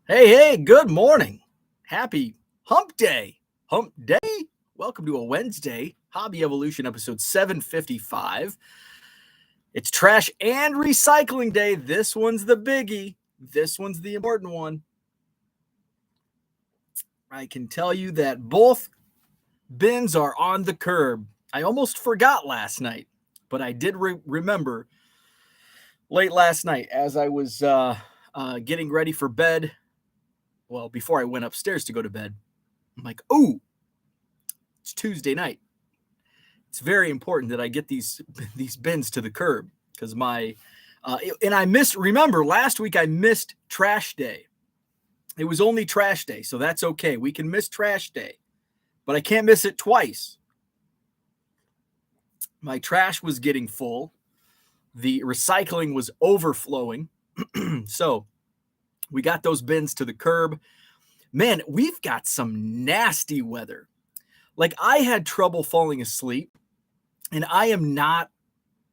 Hey, good morning. Happy Hump Day. Hump Day? Welcome to a Wednesday, Hobby Evolution episode 755. It's trash and recycling day. This one's the biggie. This one's the important one. I can tell you that both bins are on the curb. I almost forgot last night, but I did remember late last night as I was getting ready for bed. Well, before I went upstairs to go to bed, I'm like, oh, it's Tuesday night. It's very important that I get these bins to the curb because remember last week I missed trash day. It was only trash day, so that's okay. We can miss trash day, but I can't miss it twice. My trash was getting full. The recycling was overflowing. So we got those bins to the curb. Man, we've got some nasty weather. Like, I had trouble falling asleep, and I am not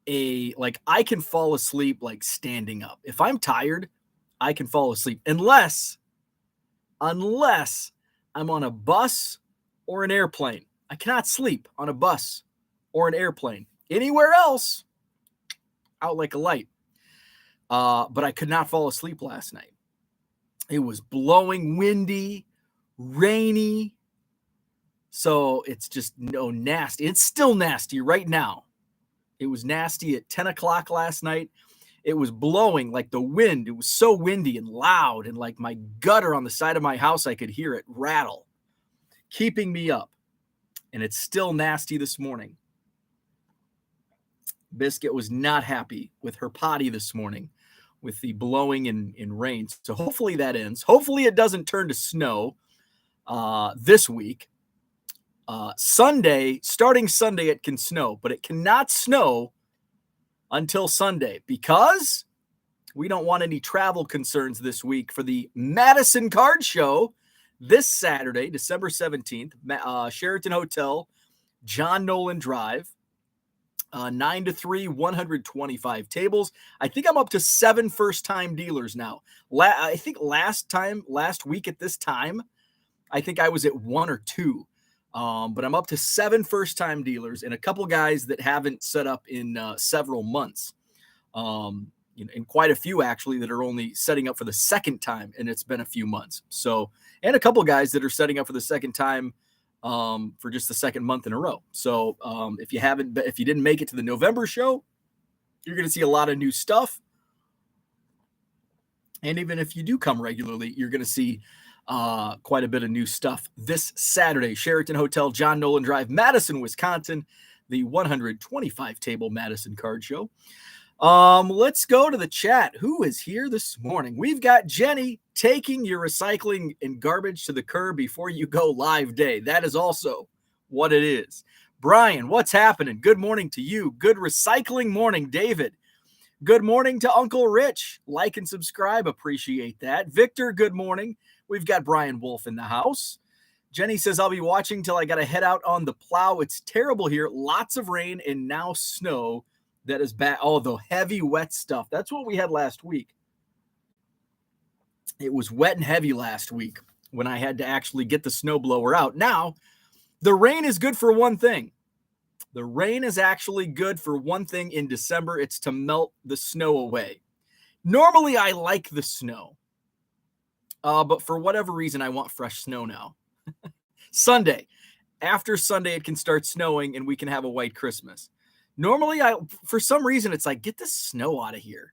I can fall asleep like standing up. If I'm tired, I can fall asleep unless I'm on a bus or an airplane. I cannot sleep on a bus or an airplane. Anywhere else, out like a light. But I could not fall asleep last night. It was blowing, windy, rainy. So it's just nasty. It's still nasty right now. It was nasty at 10 o'clock last night. It was blowing like the wind. It was so windy and loud, and like my gutter on the side of my house, I could hear it rattle, keeping me up. And it's still nasty this morning. Biscuit was not happy with her potty this morning with the blowing and rain. So hopefully that ends. Hopefully it doesn't turn to snow this week. Starting Sunday, it can snow, but it cannot snow until Sunday because we don't want any travel concerns this week for the Madison Card Show this Saturday, December 17th, Sheraton Hotel, John Nolan Drive, 9 to 3, 125 tables. I think I'm up to 7 first-time dealers now. I think last week at this time, I think I was at 1 or 2. But I'm up to 7 first-time dealers and a couple guys that haven't set up in several months. And quite a few actually that are only setting up for the second time, and it's been a few months. So, and a couple guys that are setting up for the second time for just the second month in a row. So, if you didn't make it to the November show, you're going to see a lot of new stuff. And even if you do come regularly, you're going to see quite a bit of new stuff this Saturday. Sheraton Hotel, John Nolan Drive, Madison, Wisconsin, the 125 table Madison Card Show. Let's go to the chat. Who is here this morning? We've got Jenny taking your recycling and garbage to the curb before you go live day. That is also what it is. Brian, what's happening? Good morning to you. Good recycling morning, David. Good morning to Uncle Rich. Like and subscribe. Appreciate that. Victor, good morning. We've got Brian Wolf in the house. Jenny says, I'll be watching till I got to head out on the plow. It's terrible here. Lots of rain and now snow. That is bad. Oh, the heavy, wet stuff. That's what we had last week. It was wet and heavy last week when I had to actually get the snowblower out. Now, the rain is good for one thing. The rain is actually good for one thing in December. It's to melt the snow away. Normally, I like the snow. But for whatever reason, I want fresh snow now. Sunday. After Sunday, it can start snowing and we can have a white Christmas. Normally, for some reason, it's like, get the snow out of here.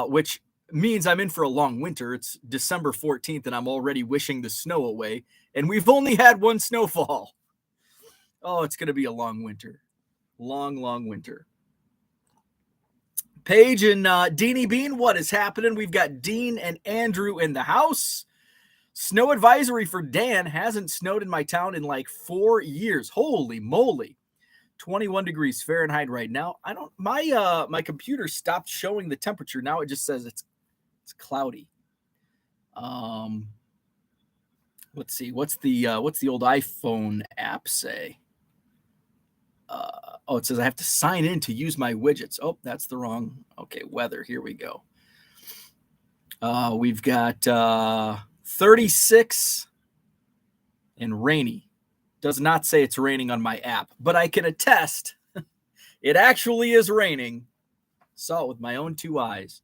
Which means I'm in for a long winter. It's December 14th and I'm already wishing the snow away. And we've only had one snowfall. Oh, it's going to be a long winter. Long, long winter. Paige and Deanie Bean, what is happening? We've got Dean and Andrew in the house. Snow advisory for Dan. Hasn't snowed in my town in like 4 years. Holy moly. 21 degrees Fahrenheit right now. My computer stopped showing the temperature. Now it just says it's cloudy. Let's see. What's the old iPhone app say? It says I have to sign in to use my widgets. Oh, that's the wrong. Okay, weather. Here we go. We've got 36 and rainy. Does not say it's raining on my app, but I can attest it actually is raining. Saw it with my own two eyes.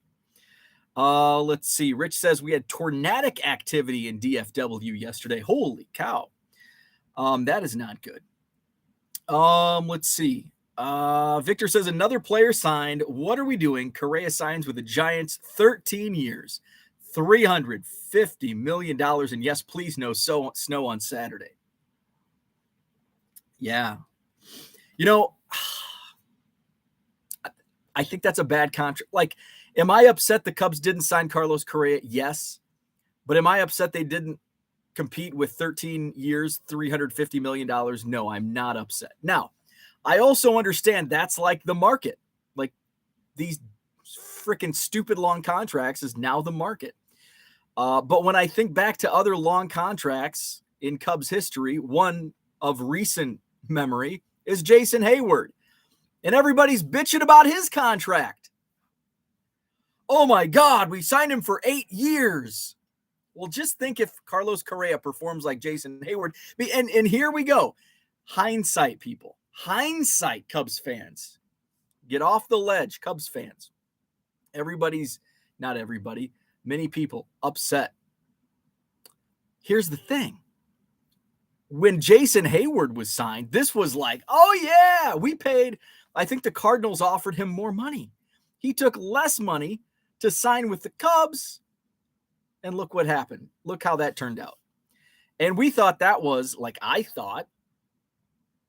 Let's see. Rich says we had tornadic activity in DFW yesterday. Holy cow. That is not good. Let's see. Victor says another player signed. What are we doing? Correa signs with the Giants 13 years, $350 million. And yes, please no snow on Saturday. Yeah. You know, I think that's a bad contract. Like, am I upset the Cubs didn't sign Carlos Correa? Yes. But am I upset they didn't compete with 13 years, $350 million? No, I'm not upset. Now, I also understand that's like the market. Like, these freaking stupid long contracts is now the market. But when I think back to other long contracts in Cubs history, one of recent memory is Jason Hayward. And everybody's bitching about his contract. Oh my God, we signed him for 8 years. Well, just think if Carlos Correa performs like Jason Hayward. And here we go. Hindsight, people. Hindsight, Cubs fans. Get off the ledge, Cubs fans. Not everybody, many people upset. Here's the thing. When Jason Hayward was signed, this was like, oh yeah, we paid. I think the Cardinals offered him more money. He took less money to sign with the Cubs. And look what happened. Look how that turned out. And we thought that was, like I thought,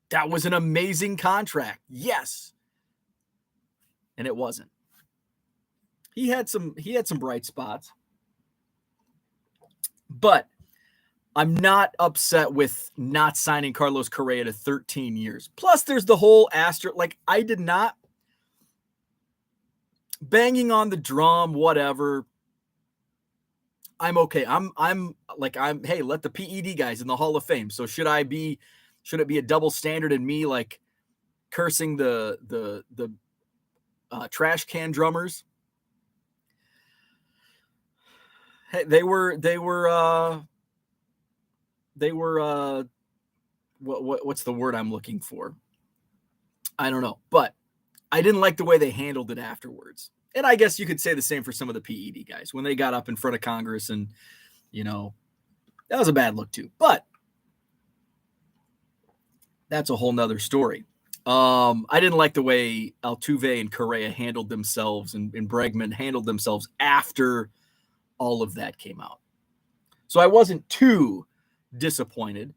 that was an amazing contract. Yes. And it wasn't. He had some bright spots. But I'm not upset with not signing Carlos Correa to 13 years. Plus, there's the whole asterisk. Like, I did not banging on the drum, whatever. I'm okay. Hey, let the PED guys in the Hall of Fame. So should it be a double standard in me, like cursing the trash can drummers? Hey, they were what's the word I'm looking for? I don't know, but I didn't like the way they handled it afterwards. And I guess you could say the same for some of the PED guys when they got up in front of Congress, and that was a bad look too. But that's a whole nother story. I didn't like the way Altuve and Correa handled themselves and Bregman handled themselves after all of that came out. So I wasn't too disappointed.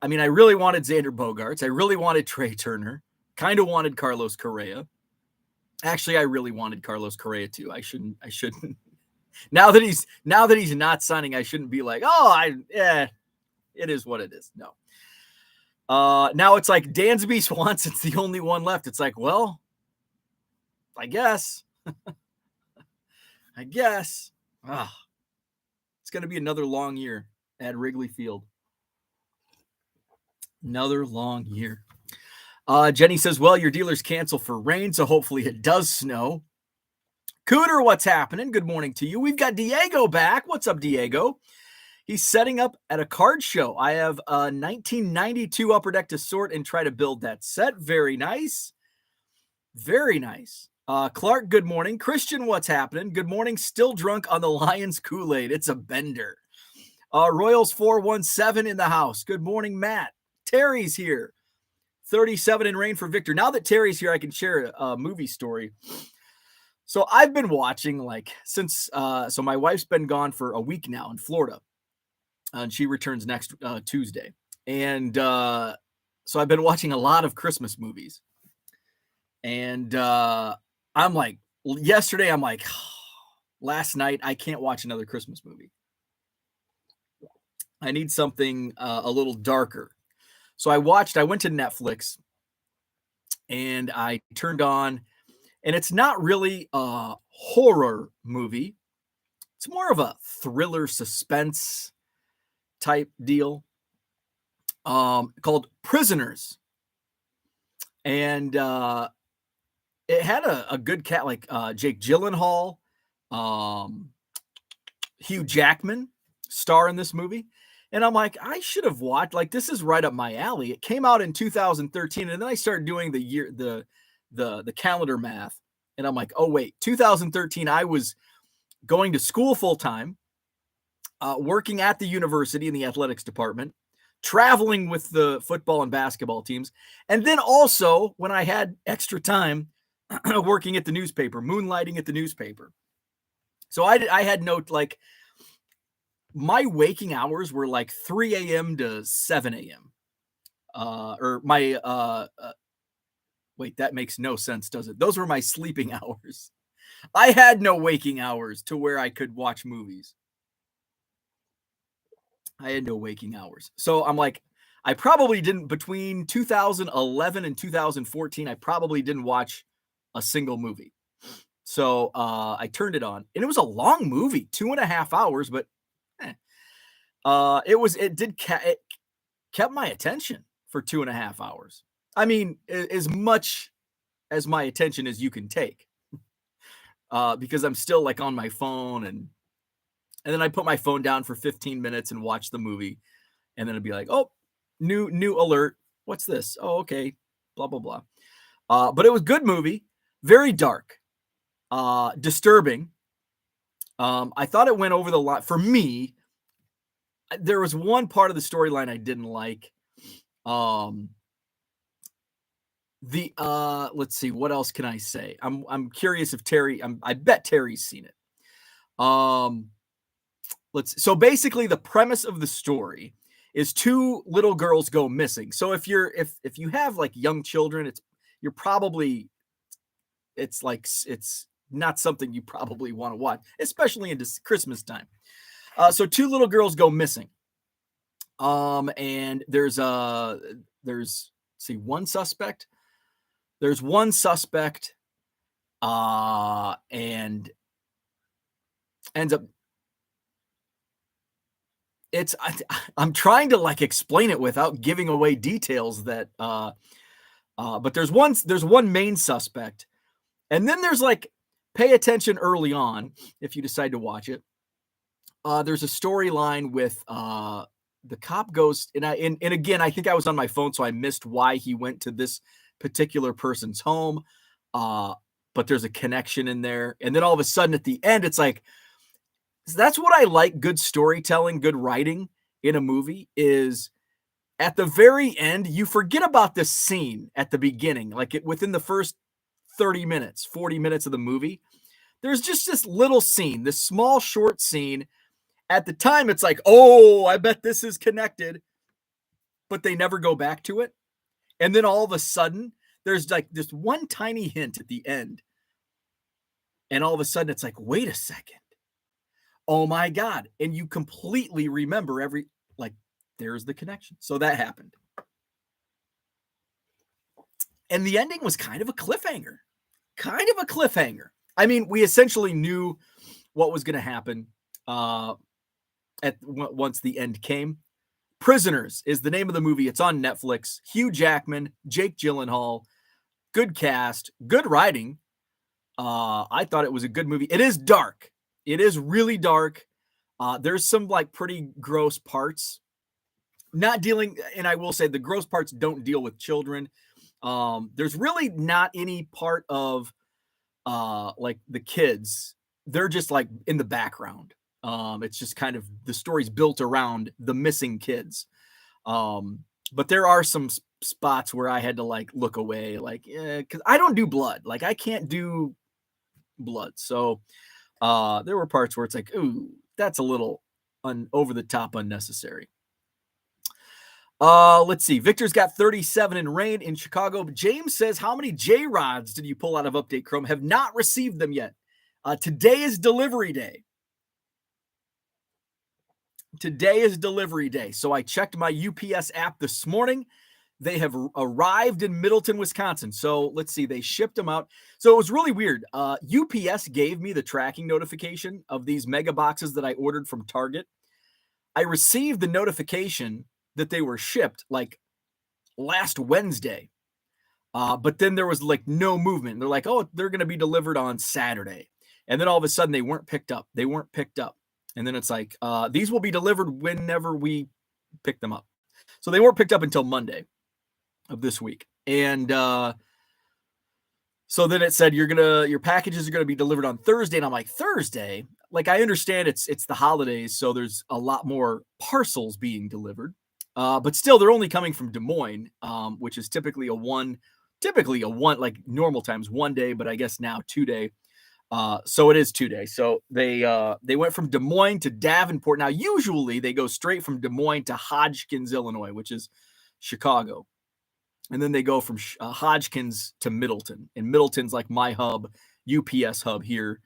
I mean, I really wanted Xander Bogaerts. I really wanted Trey Turner. Kind of wanted Carlos Correa. Actually, I really wanted Carlos Correa too. I shouldn't. Now that he's not signing, I shouldn't be like, it is what it is. No. Now it's like Dansby Swanson's the only one left. It's like, well, I guess. It's going to be another long year at Wrigley Field. Another long year. Jenny says, well, your dealers cancel for rain, so hopefully it does snow. Cooter, what's happening? Good morning to you. We've got Diego back. What's up, Diego? He's setting up at a card show. I have a 1992 Upper Deck to sort and try to build that set. Very nice. Very nice. Clark, good morning. Christian, what's happening? Good morning. Still drunk on the Lions Kool-Aid. It's a bender. Royals 417 in the house. Good morning, Matt. Terry's here. 37 in rain for Victor. Now that Terry's here, I can share a movie story. So I've been watching since so my wife's been gone for a week now in Florida. And she returns next Tuesday. And so I've been watching a lot of Christmas movies. And I'm like, yesterday, I'm like, last night, I can't watch another Christmas movie. I need something a little darker. So I went to Netflix and I turned on, and it's not really a horror movie. It's more of a thriller suspense type deal called Prisoners. And it had a good cat like Jake Gyllenhaal, Hugh Jackman star in this movie. And I'm like, I should have watched, like, this is right up my alley. It came out in 2013. And then I started doing the calendar math. And I'm like, oh, wait, 2013, I was going to school full time, working at the university in the athletics department, traveling with the football and basketball teams. And then also when I had extra time working at the newspaper, moonlighting at the newspaper. So I had no, like, my waking hours were like 3 a.m. to 7 a.m. Wait, that makes no sense, does it? Those were my sleeping hours. I had no waking hours to where I could watch movies. I had no waking hours. So I'm like, I probably didn't, between 2011 and 2014, I probably didn't watch a single movie. So I turned it on, and it was a long movie, 2.5 hours, but it kept my attention for 2.5 hours. I mean, as much as my attention as you can take, because I'm still like on my phone, and then I put my phone down for 15 minutes and watch the movie, and then it'd be like, oh, new alert. What's this? Oh, okay, blah blah blah. But it was a good movie, very dark, disturbing. I thought it went over the line for me. There was one part of the storyline I didn't like. Let's see, what else can I say? I'm curious if I bet Terry's seen it. So basically the premise of the story is two little girls go missing. So if you have like young children, it's not something you probably want to watch, especially in this Christmas time. So two little girls go missing. And there's one suspect. There's one suspect, and ends up. I'm trying to like explain it without giving away details that, but there's one main suspect, and then there's like, pay attention early on if you decide to watch it. There's a storyline with the cop goes, and again, I think I was on my phone, so I missed why he went to this particular person's home. But there's a connection in there. And then all of a sudden at the end, it's like, that's what I like. Good storytelling, good writing in a movie is at the very end, you forget about this scene at the beginning, like within the first 30 minutes, 40 minutes of the movie, there's just this little scene, this small short scene. At the time, it's like, oh, I bet this is connected, but they never go back to it. And then all of a sudden, there's like this one tiny hint at the end. And all of a sudden, it's like, wait a second. Oh my God. And you completely remember there's the connection. So that happened. And the ending was kind of a cliffhanger. I mean, we essentially knew what was going to happen once the end came. Prisoners is the name of the movie. It's on Netflix. Hugh Jackman, Jake Gyllenhaal, good cast, good writing. I thought it was a good movie. It is dark. It is really dark. There's some like pretty gross parts. And I will say the gross parts don't deal with children. There's really not any part of like the kids. They're just like in the background. It's just kind of the story's built around the missing kids. But there are some spots where I had to like look away, like, because I don't do blood. Like I can't do blood. So there were parts where it's like, ooh, that's a little over the top unnecessary. Let's see. Victor's got 37 in rain in Chicago. James says, how many J-Rods did you pull out of Update Chrome? Have not received them yet. Today is delivery day. So I checked my UPS app this morning. They have arrived in Middleton, Wisconsin. So let's see. They shipped them out. So it was really weird. UPS gave me the tracking notification of these mega boxes that I ordered from Target. I received the notification that they were shipped like last Wednesday. But then there was like no movement. They're like, oh, they're going to be delivered on Saturday. And then all of a sudden they weren't picked up. And then it's like, these will be delivered whenever we pick them up. So they weren't picked up until Monday of this week. And so then it said your packages are gonna be delivered on Thursday. And I'm like, Thursday? Like, I understand it's the holidays, so there's a lot more parcels being delivered. But still, they're only coming from Des Moines, which is typically a one, like normal times 1 day, but I guess now 2 day. So it is 2 days. So they went from Des Moines to Davenport. Now, usually they go straight from Des Moines to Hodgkins, Illinois, which is Chicago. And then they go from Hodgkins to Middleton. And Middleton's like my hub, UPS hub here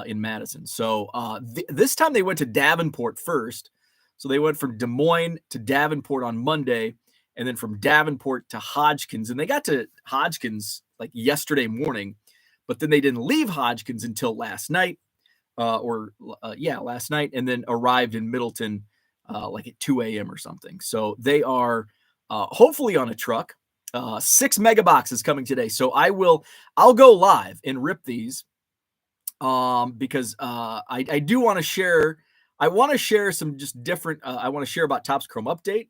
in Madison. So this time they went to Davenport first. So they went from Des Moines to Davenport on Monday, and then from Davenport to Hodgkins. And they got to Hodgkins like yesterday morning, but then they didn't leave Hodgkins until last night, last night, and then arrived in Middleton like at 2 a.m. or something. So they are hopefully on a truck. 6 mega boxes coming today. So I'll go live and rip these because I do want to share. I want to share some just different. I want to share about Topps Chrome Update.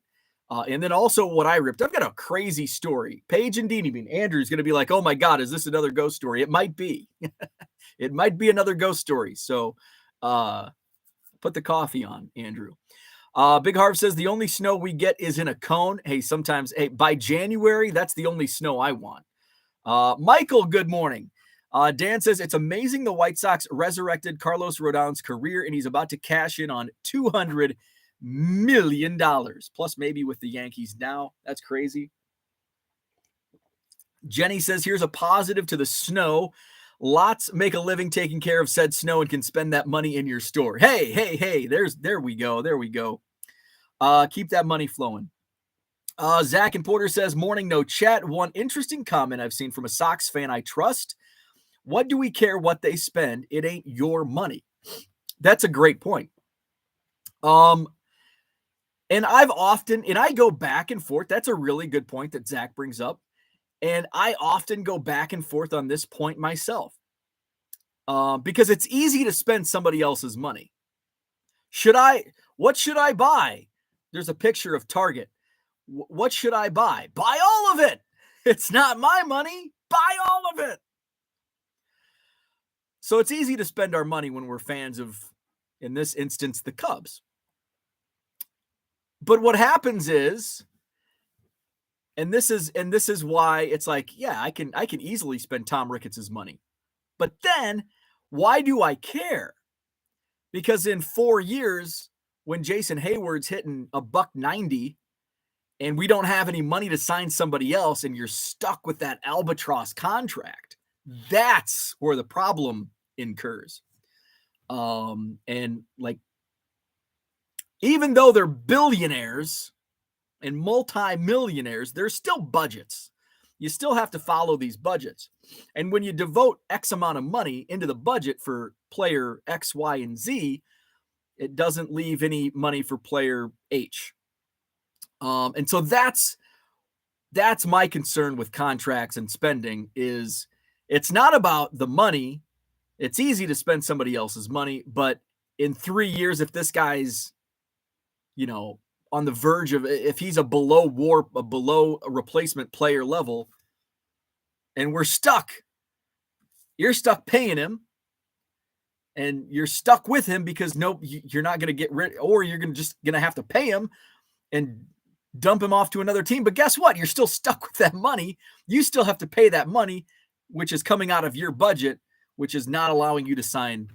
And then also what I ripped. I've got a crazy story. Paige and Deanie Bean. Andrew's going to be like, oh my God, is this another ghost story? It might be. It might be another ghost story. So put the coffee on, Andrew. Big Harv says the only snow we get is in a cone. Hey, by January, that's the only snow I want. Michael, good morning. Dan says it's amazing the White Sox resurrected Carlos Rodon's career, and he's about to cash in on $200 million. Plus, maybe with the Yankees now. That's crazy. Jenny says, here's a positive to the snow. Lots make a living taking care of said snow and can spend that money in your store. Hey, there we go. Keep that money flowing. Zach and Porter says, morning, no chat. One interesting comment I've seen from a Sox fan I trust. What do we care what they spend? It ain't your money. That's a great point. And I go back and forth. That's a really good point that Zach brings up. And I often go back and forth on this point myself. Because it's easy to spend somebody else's money. What should I buy? There's a picture of Target. What should I buy? Buy all of it. It's not my money. Buy all of it. So it's easy to spend our money when we're fans of, in this instance, the Cubs. But what happens is, and this is why it's like, yeah, I can easily spend Tom Ricketts' money. But then, why do I care? Because in 4 years, when Jason Hayward's hitting $190 and we don't have any money to sign somebody else and you're stuck with that albatross contract, that's where the problem incurs. And like, even though they're billionaires and multi-millionaires, there's still budgets. You still have to follow these budgets. And when you devote X amount of money into the budget for player X, Y, and Z, it doesn't leave any money for player H. And so that's my concern with contracts and spending is it's not about the money. It's easy to spend somebody else's money, but in 3 years, if this guy's, on the verge of, if he's a below a replacement player level, and we're stuck, you're stuck paying him, and you're stuck with him because you're not going to get rid, or you're just going to have to pay him and dump him off to another team. But guess what? You're still stuck with that money. You still have to pay that money, which is coming out of your budget, which is not allowing you to sign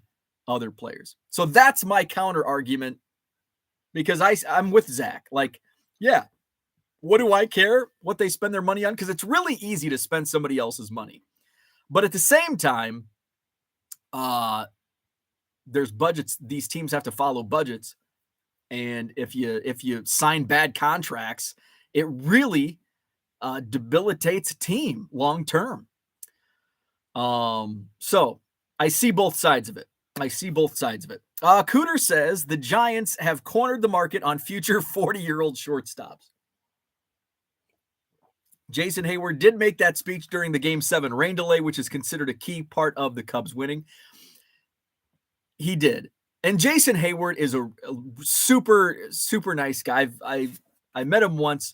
other players. So that's my counter argument, because I'm with Zach. Like, yeah, what do I care what they spend their money on? Because it's really easy to spend somebody else's money. But at the same time, there's budgets. These teams have to follow budgets. And if you sign bad contracts, it really debilitates a team long term. So I see both sides of it. Cooter says the Giants have cornered the market on future 40-year-old shortstops. Jason Hayward did make that speech during the Game 7 rain delay, which is considered a key part of the Cubs winning. He did. And Jason Hayward is a super, super nice guy. I met him once.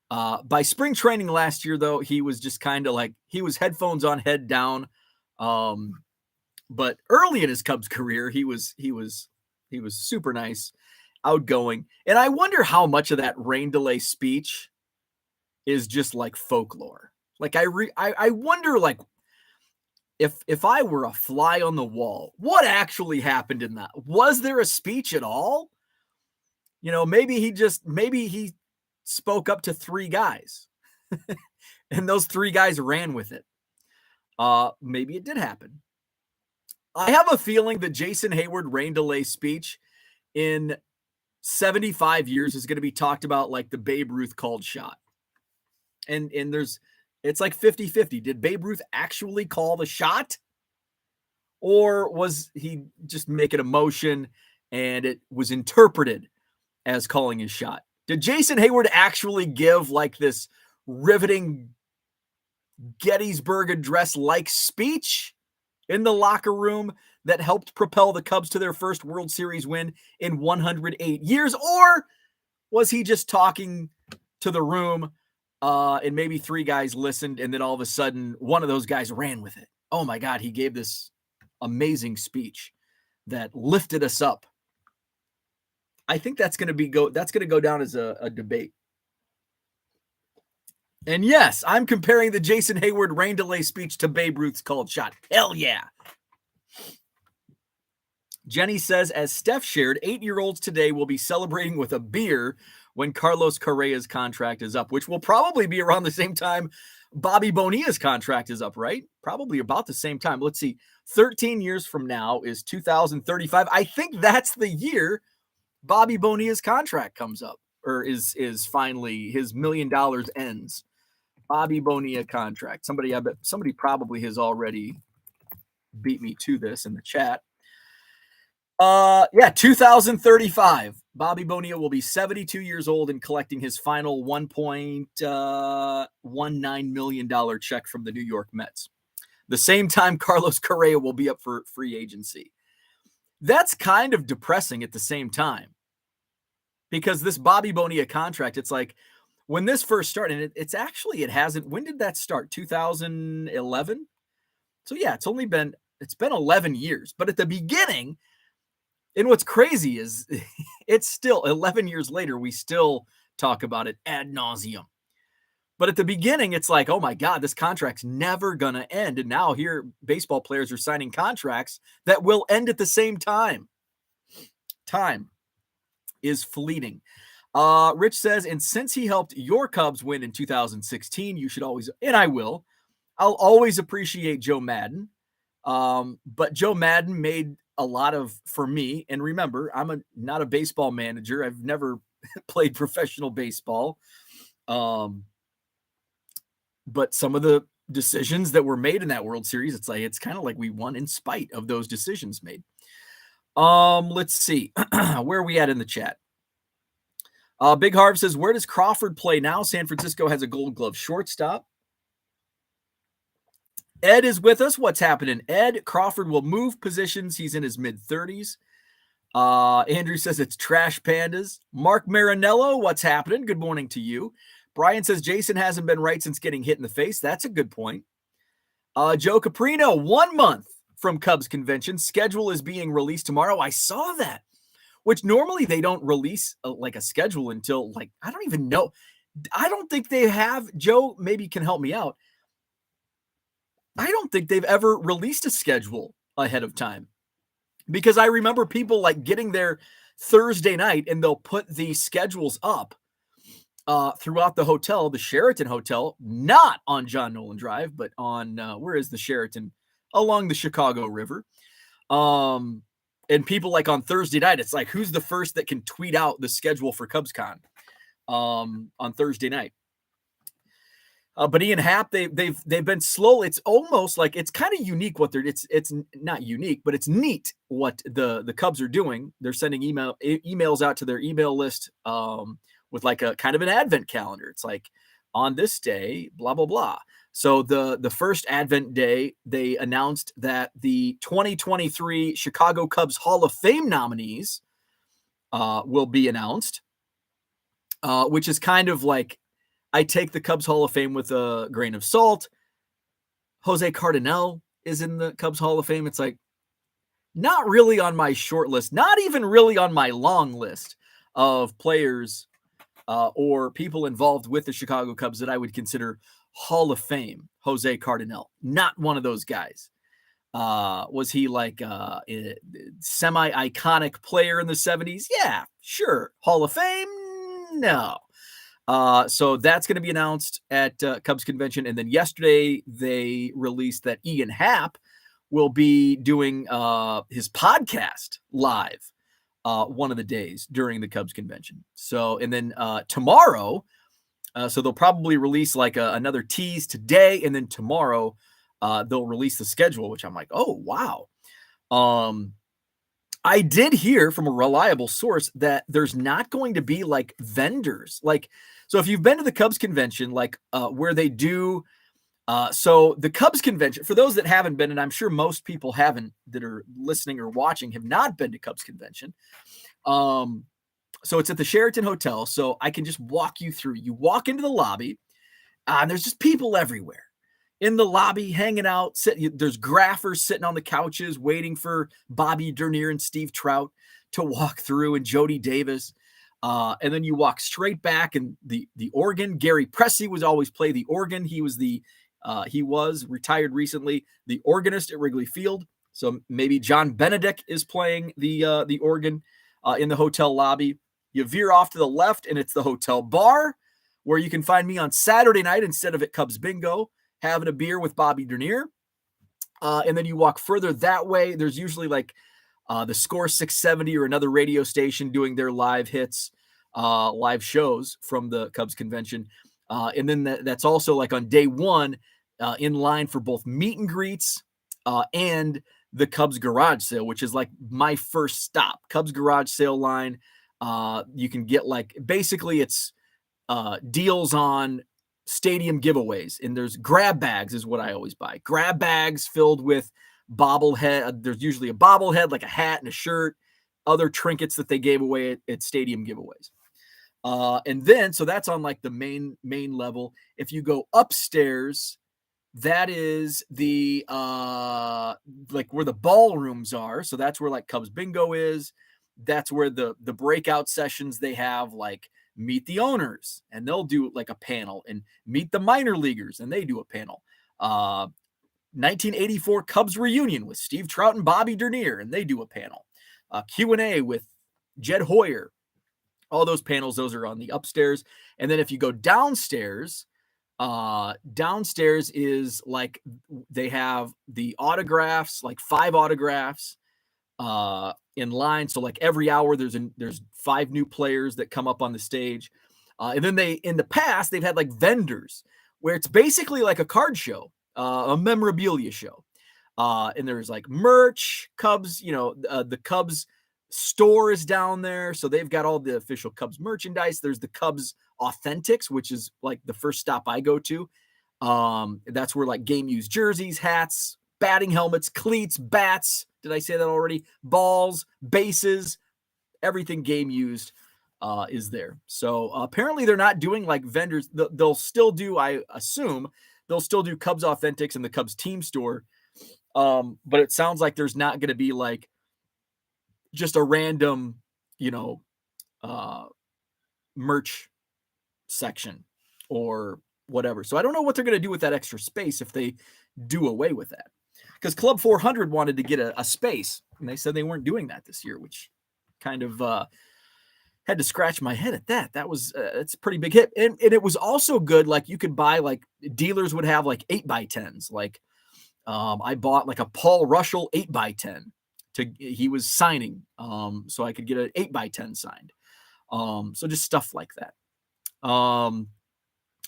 By spring training last year, though, he was just kind of like, he was headphones on, head down. But early in his Cubs career, he was super nice, outgoing. And I wonder how much of that rain delay speech is just like folklore. Like I wonder, like, if I were a fly on the wall, what actually happened in that? Was there a speech at all? Maybe he spoke up to 3 guys and those 3 guys ran with it. Maybe it did happen. I have a feeling that Jason Hayward rain delay speech in 75 years is going to be talked about like the Babe Ruth called shot. And it's like 50-50. Did Babe Ruth actually call the shot? Or was he just making a motion and it was interpreted as calling his shot? Did Jason Hayward actually give like this riveting Gettysburg Address-like speech in the locker room that helped propel the Cubs to their first World Series win in 108 years? Or was he just talking to the room and maybe 3 guys listened and then all of a sudden one of those guys ran with it? Oh my God, he gave this amazing speech that lifted us up. I think that's going to go down as a debate. And yes, I'm comparing the Jason Hayward rain delay speech to Babe Ruth's called shot. Hell yeah. Jenny says, as Steph shared, 8-year-olds today will be celebrating with a beer when Carlos Correa's contract is up, which will probably be around the same time Bobby Bonilla's contract is up, right? Probably about the same time. Let's see. 13 years from now is 2035. I think that's the year Bobby Bonilla's contract comes up, or is finally his $1 million ends. Bobby Bonilla contract. I bet somebody probably has already beat me to this in the chat. 2035. Bobby Bonilla will be 72 years old and collecting his final $1.19 million check from the New York Mets. The same time Carlos Correa will be up for free agency. That's kind of depressing at the same time, because this Bobby Bonilla contract, it's like when this first started, it hasn't, when did that start? 2011? So yeah, it's been 11 years, but at the beginning, and what's crazy is it's still 11 years later, we still talk about it ad nauseum. But at the beginning, it's like, oh my God, this contract's never going to end. And now here, baseball players are signing contracts that will end at the same time. Time is fleeting. Rich says, and since he helped your Cubs win in 2016, you should always, and I'll always appreciate Joe Madden. But Joe Madden made a lot for me. And remember, I'm not a baseball manager. I've never played professional baseball. But some of the decisions that were made in that World Series, it's kind of like we won in spite of those decisions made. Let's see. Where are we at in the chat? Big Harv says, where does Crawford play now? San Francisco has a Gold Glove shortstop. Ed is with us. What's happening, Ed? Crawford will move positions. He's in his mid-30s. Andrew says it's Trash Pandas. Mark Marinello, what's happening? Good morning to you. Brian says Jason hasn't been right since getting hit in the face. That's a good point. Joe Caprino, 1 month from Cubs convention. Schedule is being released tomorrow. I saw that, which normally they don't release like a schedule until I don't even know. I don't think they have. Joe maybe can help me out. I don't think they've ever released a schedule ahead of time, because I remember people getting there Thursday night and they'll put the schedules up throughout the hotel, the Sheraton Hotel, not on John Nolan Drive, but on, where is the Sheraton? Along the Chicago River. And people on Thursday night, it's like, who's the first that can tweet out the schedule for CubsCon on Thursday night? But Ian Happ, they've been slow. It's almost like it's kind of unique what it's not unique, but it's neat what the Cubs are doing. They're sending emails out to their email list with a kind of an advent calendar. It's like, on this day, blah, blah, blah. So the first Advent Day, they announced that the 2023 Chicago Cubs Hall of Fame nominees will be announced, which is kind of like, I take the Cubs Hall of Fame with a grain of salt. Jose Cardinal is in the Cubs Hall of Fame. It's like, not really on my short list, not even really on my long list of players or people involved with the Chicago Cubs that I would consider Hall of Fame. Jose Cardinal, not one of those guys. Was he like a semi-iconic player in the 70s? Yeah, sure. Hall of Fame? No. So that's going to be announced at Cubs Convention. And then yesterday they released that Ian Happ will be doing his podcast live one of the days during the Cubs Convention. So, and then tomorrow, so they'll probably release like another tease today, and then tomorrow they'll release the schedule, which I'm like, oh, wow. I did hear from a reliable source that there's not going to be like vendors. Like, so if you've been to the Cubs Convention, like where they do, so the Cubs Convention, for those that haven't been, and I'm sure most people haven't that are listening or watching have not been to Cubs Convention. So it's at the Sheraton Hotel. So I can just walk you through. You walk into the lobby, and there's just people everywhere in the lobby hanging out. There's graphers sitting on the couches waiting for Bobby Dernier and Steve Trout to walk through, and Jody Davis. And then you walk straight back, and the organ. Gary Pressey was always play the organ. He was retired recently, the organist at Wrigley Field. So maybe John Benedict is playing the organ in the hotel lobby. You veer off to the left, and it's the hotel bar, where you can find me on Saturday night instead of at Cubs Bingo, having a beer with Bobby Dernier. And then you walk further that way. There's usually like the Score 670 or another radio station doing their live hits, live shows from the Cubs Convention. And then that's also like on day one, in line for both meet and greets and the Cubs garage sale, which is like my first stop. Cubs garage sale line. You can get like, basically it's deals on stadium giveaways, and there's grab bags is what I always buy. Grab bags filled with bobblehead. There's usually a bobblehead, like a hat and a shirt, other trinkets that they gave away at stadium giveaways. And then, so that's on like the main level. If you go upstairs, that is the like where the ballrooms are. So that's where like Cubs Bingo is. That's where the breakout sessions they have, like meet the owners, and they'll do like a panel, and meet the minor leaguers, and they do a panel. 1984 Cubs reunion with Steve Trout and Bobby Dernier, and they do a panel. Q&A with Jed Hoyer. All those panels, those are on the upstairs. And then if you go downstairs, downstairs is like they have the autographs, like 5 autographs in line. So like every hour there's 5 new players that come up on the stage. And then in the past, they've had like vendors where it's basically like a card show, a memorabilia show. And there's like merch, Cubs, the Cubs store is down there. So they've got all the official Cubs merchandise. There's the Cubs Authentics, which is like the first stop I go to. That's where like game used jerseys, hats, batting helmets, cleats, bats. Did I say that already? Balls, bases, everything game used is there. So apparently they're not doing like vendors. They'll still do, I assume, they'll still do Cubs Authentics in the Cubs team store. But it sounds like there's not going to be like just a random, merch section or whatever. So I don't know what they're going to do with that extra space if they do away with that. Because Club 400 wanted to get a space, and they said they weren't doing that this year, which kind of had to scratch my head at that. That was it's a pretty big hit. And it was also good. Like you could buy, like dealers would have like 8x10s. Like I bought like a Paul Russell 8x10 he was signing. So I could get an 8x10 signed. So just stuff like that. And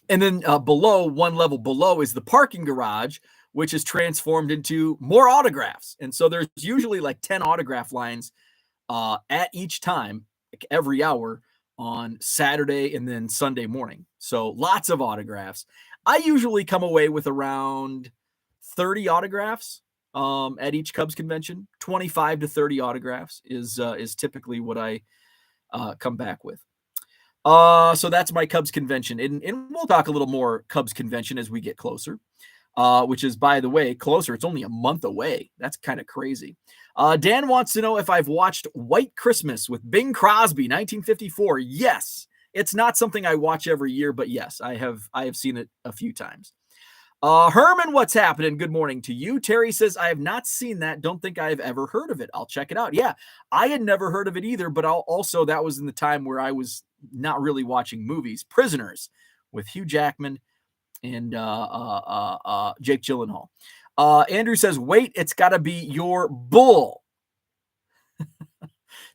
then below, one level below, is the parking garage, which is transformed into more autographs. And so there's usually like 10 autograph lines at each time, like every hour on Saturday and then Sunday morning. So lots of autographs. I usually come away with around 30 autographs at each Cubs convention. 25 to 30 autographs is typically what I come back with. So that's my Cubs convention. And we'll talk a little more Cubs convention as we get closer, which is, by the way, closer. It's only a month away. That's kind of crazy. Dan wants to know if I've watched White Christmas with Bing Crosby, 1954. Yes. It's not something I watch every year, but yes, I have seen it a few times. Herman, what's happening? Good morning to you. Terry says, I have not seen that. Don't think I've ever heard of it. I'll check it out. Yeah, I had never heard of it either, but also that was in the time where I was not really watching movies. Prisoners with Hugh Jackman and Jake Gyllenhaal. Andrew says, wait, it's got to be your bull.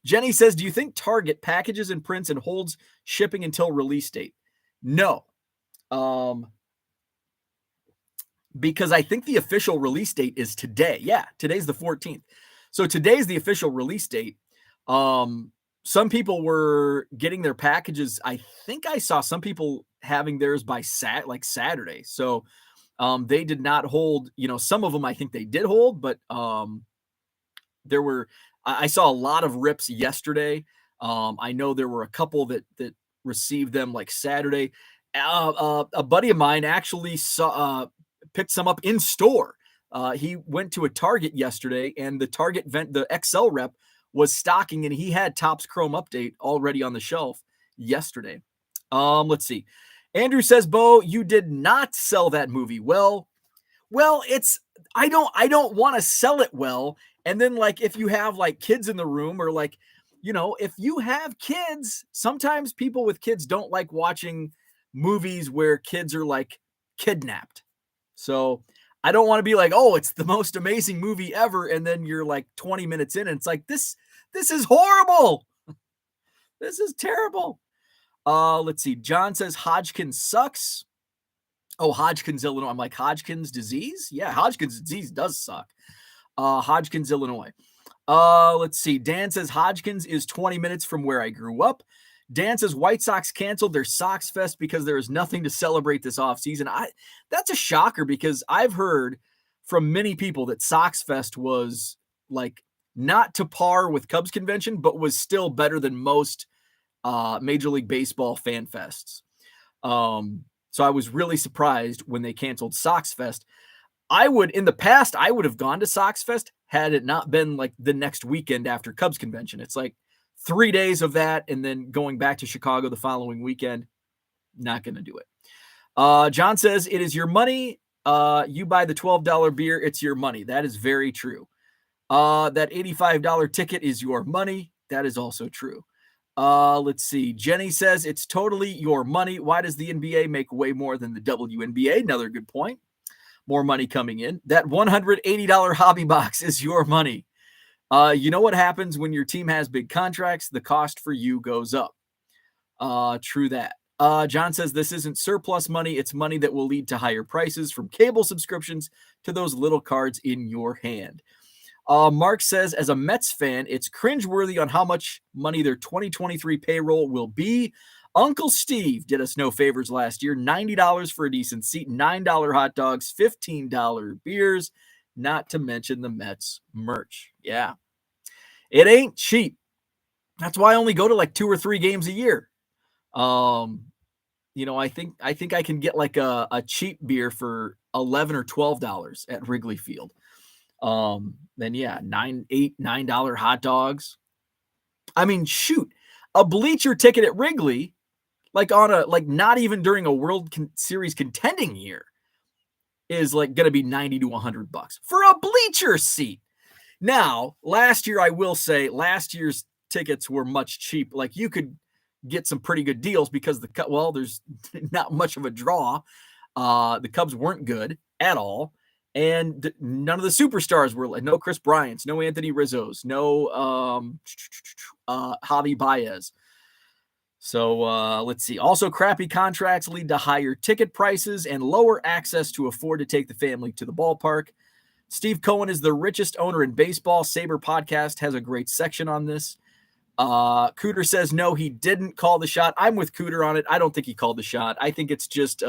Jenny says, do you think Target packages and prints and holds shipping until release date? No. Because I think the official release date is today. Yeah, today's the 14th. So today's the official release date. Some people were getting their packages. I think I saw some people having theirs by Saturday. So they did not hold, some of them I think they did hold, but I saw a lot of rips yesterday. I know there were a couple that received them like Saturday. A buddy of mine actually picked some up in store. He went to a Target yesterday, and the Target the XL rep was stocking, and he had Topps Chrome Update already on the shelf yesterday. Let's see. Andrew says, Bo, you did not sell that movie. Well, I don't want to sell it well. And then if you have kids in the room, or if you have kids, sometimes people with kids don't like watching movies where kids are kidnapped. So I don't want to be oh, it's the most amazing movie ever. And then you're 20 minutes in and it's this is horrible. This is terrible. Let's see. John says Hodgkin's sucks. Oh, Hodgkin's, Illinois. I'm like, Hodgkin's disease? Yeah, Hodgkin's disease does suck. Hodgkin's, Illinois. Let's see. Dan says Hodgkin's is 20 minutes from where I grew up. Dan says White Sox canceled their Sox Fest because there is nothing to celebrate this offseason. That's a shocker, because I've heard from many people that Sox Fest was not to par with Cubs convention, but was still better than most Major League Baseball fan fests. So I was really surprised when they canceled Sox Fest. In the past, I would have gone to Sox Fest had it not been the next weekend after Cubs convention. It's 3 days of that, and then going back to Chicago the following weekend. Not going to do it. John says, it is your money. You buy the $12 beer, it's your money. That is very true. That $85 ticket is your money. That is also true. Let's see. Jenny says, it's totally your money. Why does the NBA make way more than the WNBA? Another good point. More money coming in. That $180 hobby box is your money. You know what happens when your team has big contracts? The cost for you goes up. True that. John says this isn't surplus money. It's money that will lead to higher prices, from cable subscriptions to those little cards in your hand. Mark says, as a Mets fan, it's cringeworthy on how much money their 2023 payroll will be. Uncle Steve did us no favors last year. $90 for a decent seat, $9 hot dogs, $15 beers, not to mention the Mets merch. Yeah. It ain't cheap. That's why I only go to 2 or 3 games a year. I think I can get a cheap beer for $11 or $12 at Wrigley Field. Then yeah, $9 hot dogs. I mean, shoot, a bleacher ticket at Wrigley, not even during a World Series contending year, is going to be $90 to $100 for a bleacher seat. Now, last year, I will say, last year's tickets were much cheap. You could get some pretty good deals because there's not much of a draw. The Cubs weren't good at all. And none of the superstars were no Chris Bryant's, no Anthony Rizzo's, no Javi Baez. So let's see. Also, crappy contracts lead to higher ticket prices and lower access to afford to take the family to the ballpark. Steve Cohen is the richest owner in baseball. Saber Podcast has a great section on this. Cooter says, no, he didn't call the shot. I'm with Cooter on it. I don't think he called the shot. I think it's just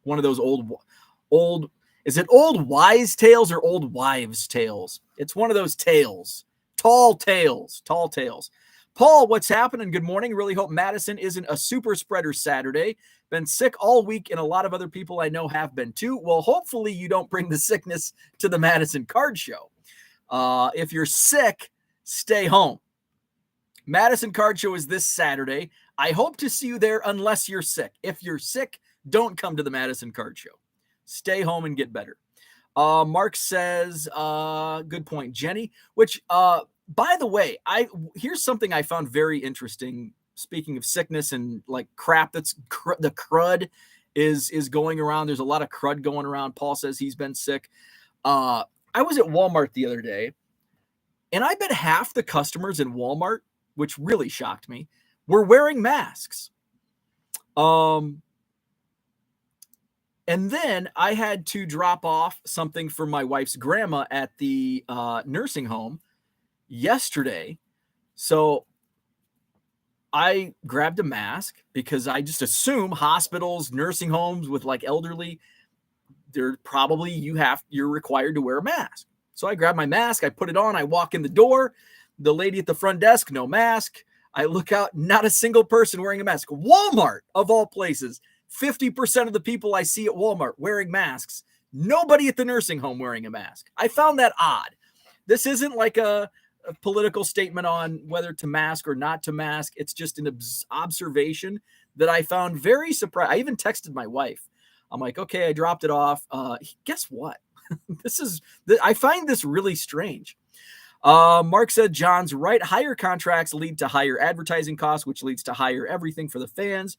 One of those old, is it old wise tales or old wives' tales? It's one of those tales. Tall tales. Paul, what's happening? Good morning. Really hope Madison isn't a super spreader Saturday. Been sick all week, and a lot of other people I know have been too. Well, hopefully you don't bring the sickness to the Madison Card Show. If you're sick, stay home. Madison Card Show is this Saturday. I hope to see you there unless you're sick. If you're sick, don't come to the Madison Card Show. Stay home and get better. Mark says, good point, Jenny, which, by the way, here's something I found very interesting. Speaking of sickness and like crap, the crud is going around. There's a lot of crud going around. Paul says he's been sick. I was at Walmart the other day, and I bet half the customers in Walmart, which really shocked me, were wearing masks. And then I had to drop off something for my wife's grandma at the nursing home yesterday. So I grabbed a mask because I just assume hospitals, nursing homes with like elderly, they're probably you're required to wear a mask. So I grabbed my mask, I put it on, I walk in the door, the lady at the front desk, no mask. I look out, not a single person wearing a mask. Walmart, of all places, 50% of the people I see at Walmart wearing masks. Nobody at the nursing home wearing a mask. I found that odd. This isn't like a political statement on whether to mask or not to mask. It's just an observation that I found very surprising. I even texted my wife. I'm like, okay, I dropped it off. Guess what? I find this really strange. Mark said, John's right. Higher contracts lead to higher advertising costs, which leads to higher everything for the fans.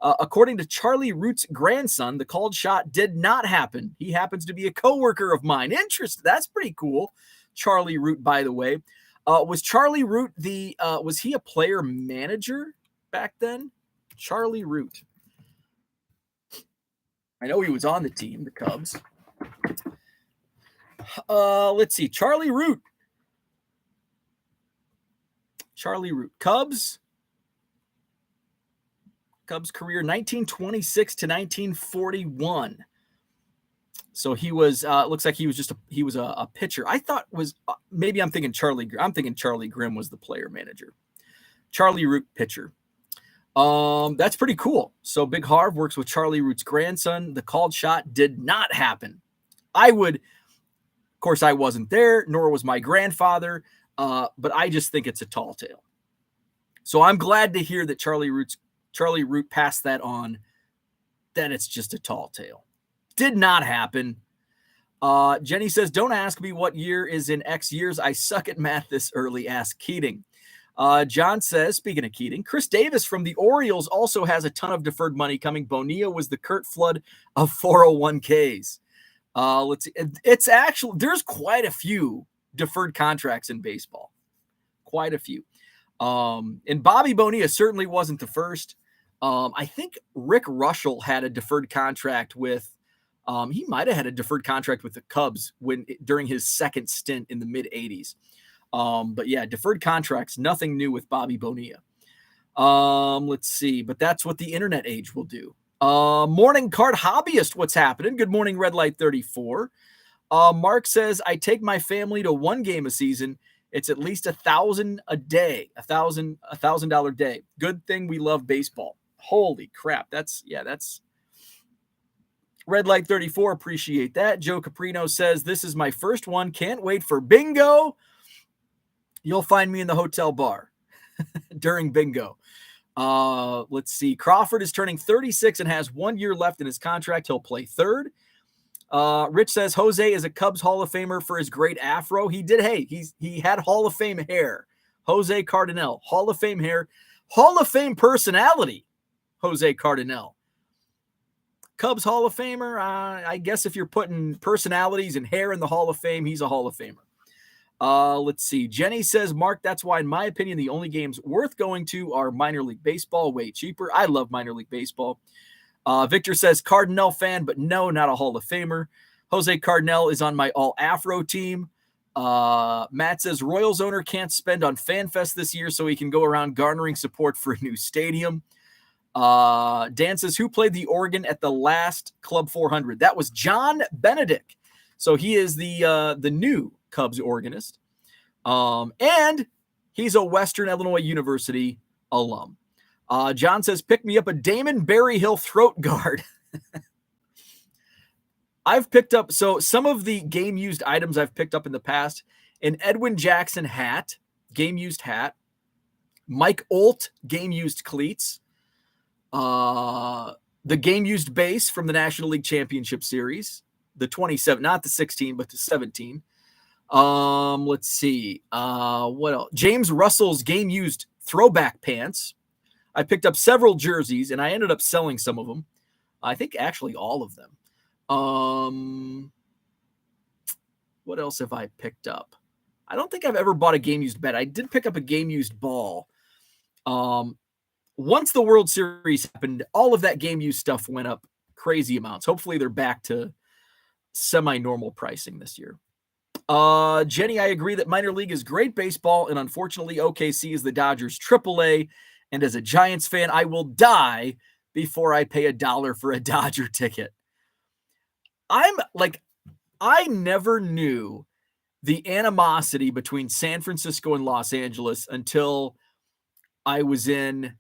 According to Charlie Root's grandson, the called shot did not happen. He happens to be a coworker of mine. Interesting. That's pretty cool. Charlie Root, by the way. Was Charlie Root was he a player manager back then? Charlie Root. I know he was on the team, the Cubs. Let's see. Charlie Root. Cubs career 1926 to 1941. So he was looks like he was a pitcher. I thought maybe I'm thinking Charlie Grimm was the player manager. Charlie Root pitcher. That's pretty cool. So Big Harv works with Charlie Root's grandson. The called shot did not happen. Of course I wasn't there, nor was my grandfather, but I just think it's a tall tale. So I'm glad to hear that Charlie Root passed that on, that it's just a tall tale. Did not happen. Jenny says, don't ask me what year is in X years. I suck at math this early. Ask Keating. John says, speaking of Keating, Chris Davis from the Orioles also has a ton of deferred money coming. Bonilla was the Kurt Flood of 401ks. Let's see. It's actually, there's quite a few deferred contracts in baseball. Quite a few. And Bobby Bonilla certainly wasn't the first. I think Rick Russell had a deferred contract with, he might have had a deferred contract with the Cubs during his second stint in the mid 80s. But yeah, deferred contracts, nothing new with Bobby Bonilla. Let's see, but that's what the internet age will do. Morning card hobbyist, what's happening? Good morning, Red Light 34. Mark says, I take my family to one game a season. It's at least $1,000 a day, $1,000 day. Good thing we love baseball. Holy crap. That's Red Light 34. Appreciate that. Joe Caprino says, this is my first one. Can't wait for bingo. You'll find me in the hotel bar during bingo. Let's see. Crawford is turning 36 and has 1 year left in his contract. He'll play third. Rich says Jose is a Cubs Hall of Famer for his great afro. He did. Hey, he had Hall of Fame hair. Jose Cardinal, Hall of Fame hair, Hall of Fame personality. Jose Cardinal, Cubs Hall of Famer. I guess if you're putting personalities and hair in the Hall of Fame, he's a Hall of Famer. Let's see. Jenny says, Mark, that's why, in my opinion, the only games worth going to are minor league baseball, way cheaper. I love minor league baseball. Victor says, Cardinal fan, but no, not a Hall of Famer. Jose Cardinal is on my all-Afro team. Matt says, Royals owner can't spend on FanFest this year, so he can go around garnering support for a new stadium. Dan says, who played the organ at the last Club 400? That was John Benedict. So he is the new Cubs organist. And he's a Western Illinois University alum. John says, pick me up a Damon Berryhill throat guard. I've picked up, so some of the game used items I've picked up in the past, an Edwin Jackson hat, game used hat, Mike Olt game used cleats, the game used base from the National League Championship Series, the 27, not the 16, but the 17. Let's see. What else? James Russell's game used throwback pants. I picked up several jerseys and I ended up selling some of them. I think actually all of them. What else have I picked up? I don't think I've ever bought a game used bat. I did pick up a game used ball. Once the World Series happened, all of that game used stuff went up crazy amounts. Hopefully they're back to semi-normal pricing this year. Jenny, I agree that minor league is great baseball, and unfortunately OKC is the Dodgers AAA. And as a Giants fan, I will die before I pay $1 for a Dodger ticket. I never knew the animosity between San Francisco and Los Angeles until I was in,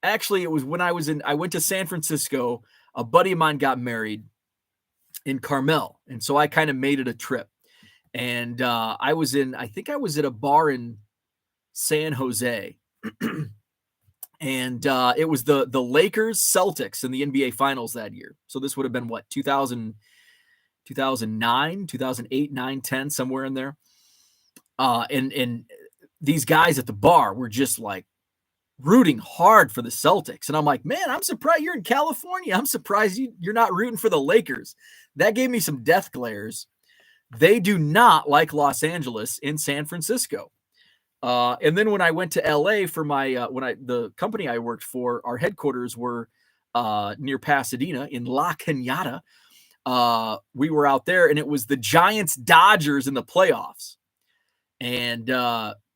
actually it was when I went to San Francisco. A buddy of mine got married in Carmel. And so I kind of made it a trip. And I think I was at a bar in San Jose. And it was the Lakers Celtics in the NBA Finals that year. So this would have been what, 2009, 2008, 9, 10, somewhere in there. And these guys at the bar were just like rooting hard for the Celtics. And I'm like, man, I'm surprised you're in California. I'm surprised you're not rooting for the Lakers. That gave me some death glares. They do not like Los Angeles in San Francisco. And then when I went to LA for my, the company I worked for, our headquarters were near Pasadena in La Cañada. We were out there and it was the Giants Dodgers in the playoffs. And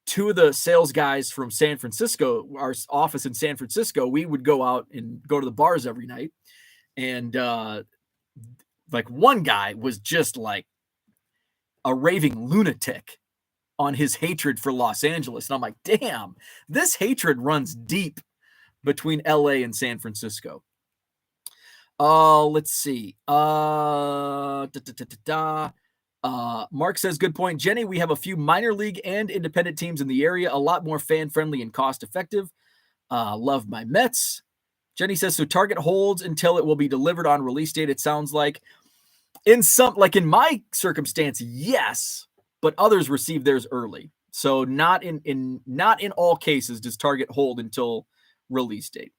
two of the sales guys from San Francisco, our office in San Francisco, we would go out and go to the bars every night. And like one guy was just like a raving lunatic on his hatred for Los Angeles. And I'm like, damn, this hatred runs deep between LA and San Francisco. Let's see. Mark says, good point. Jenny, we have a few minor league and independent teams in the area, a lot more fan-friendly and cost-effective. Love my Mets. Jenny says, so Target holds until it will be delivered on release date. It sounds like in my circumstance, yes, but others receive theirs early. So not in all cases does Target hold until release date.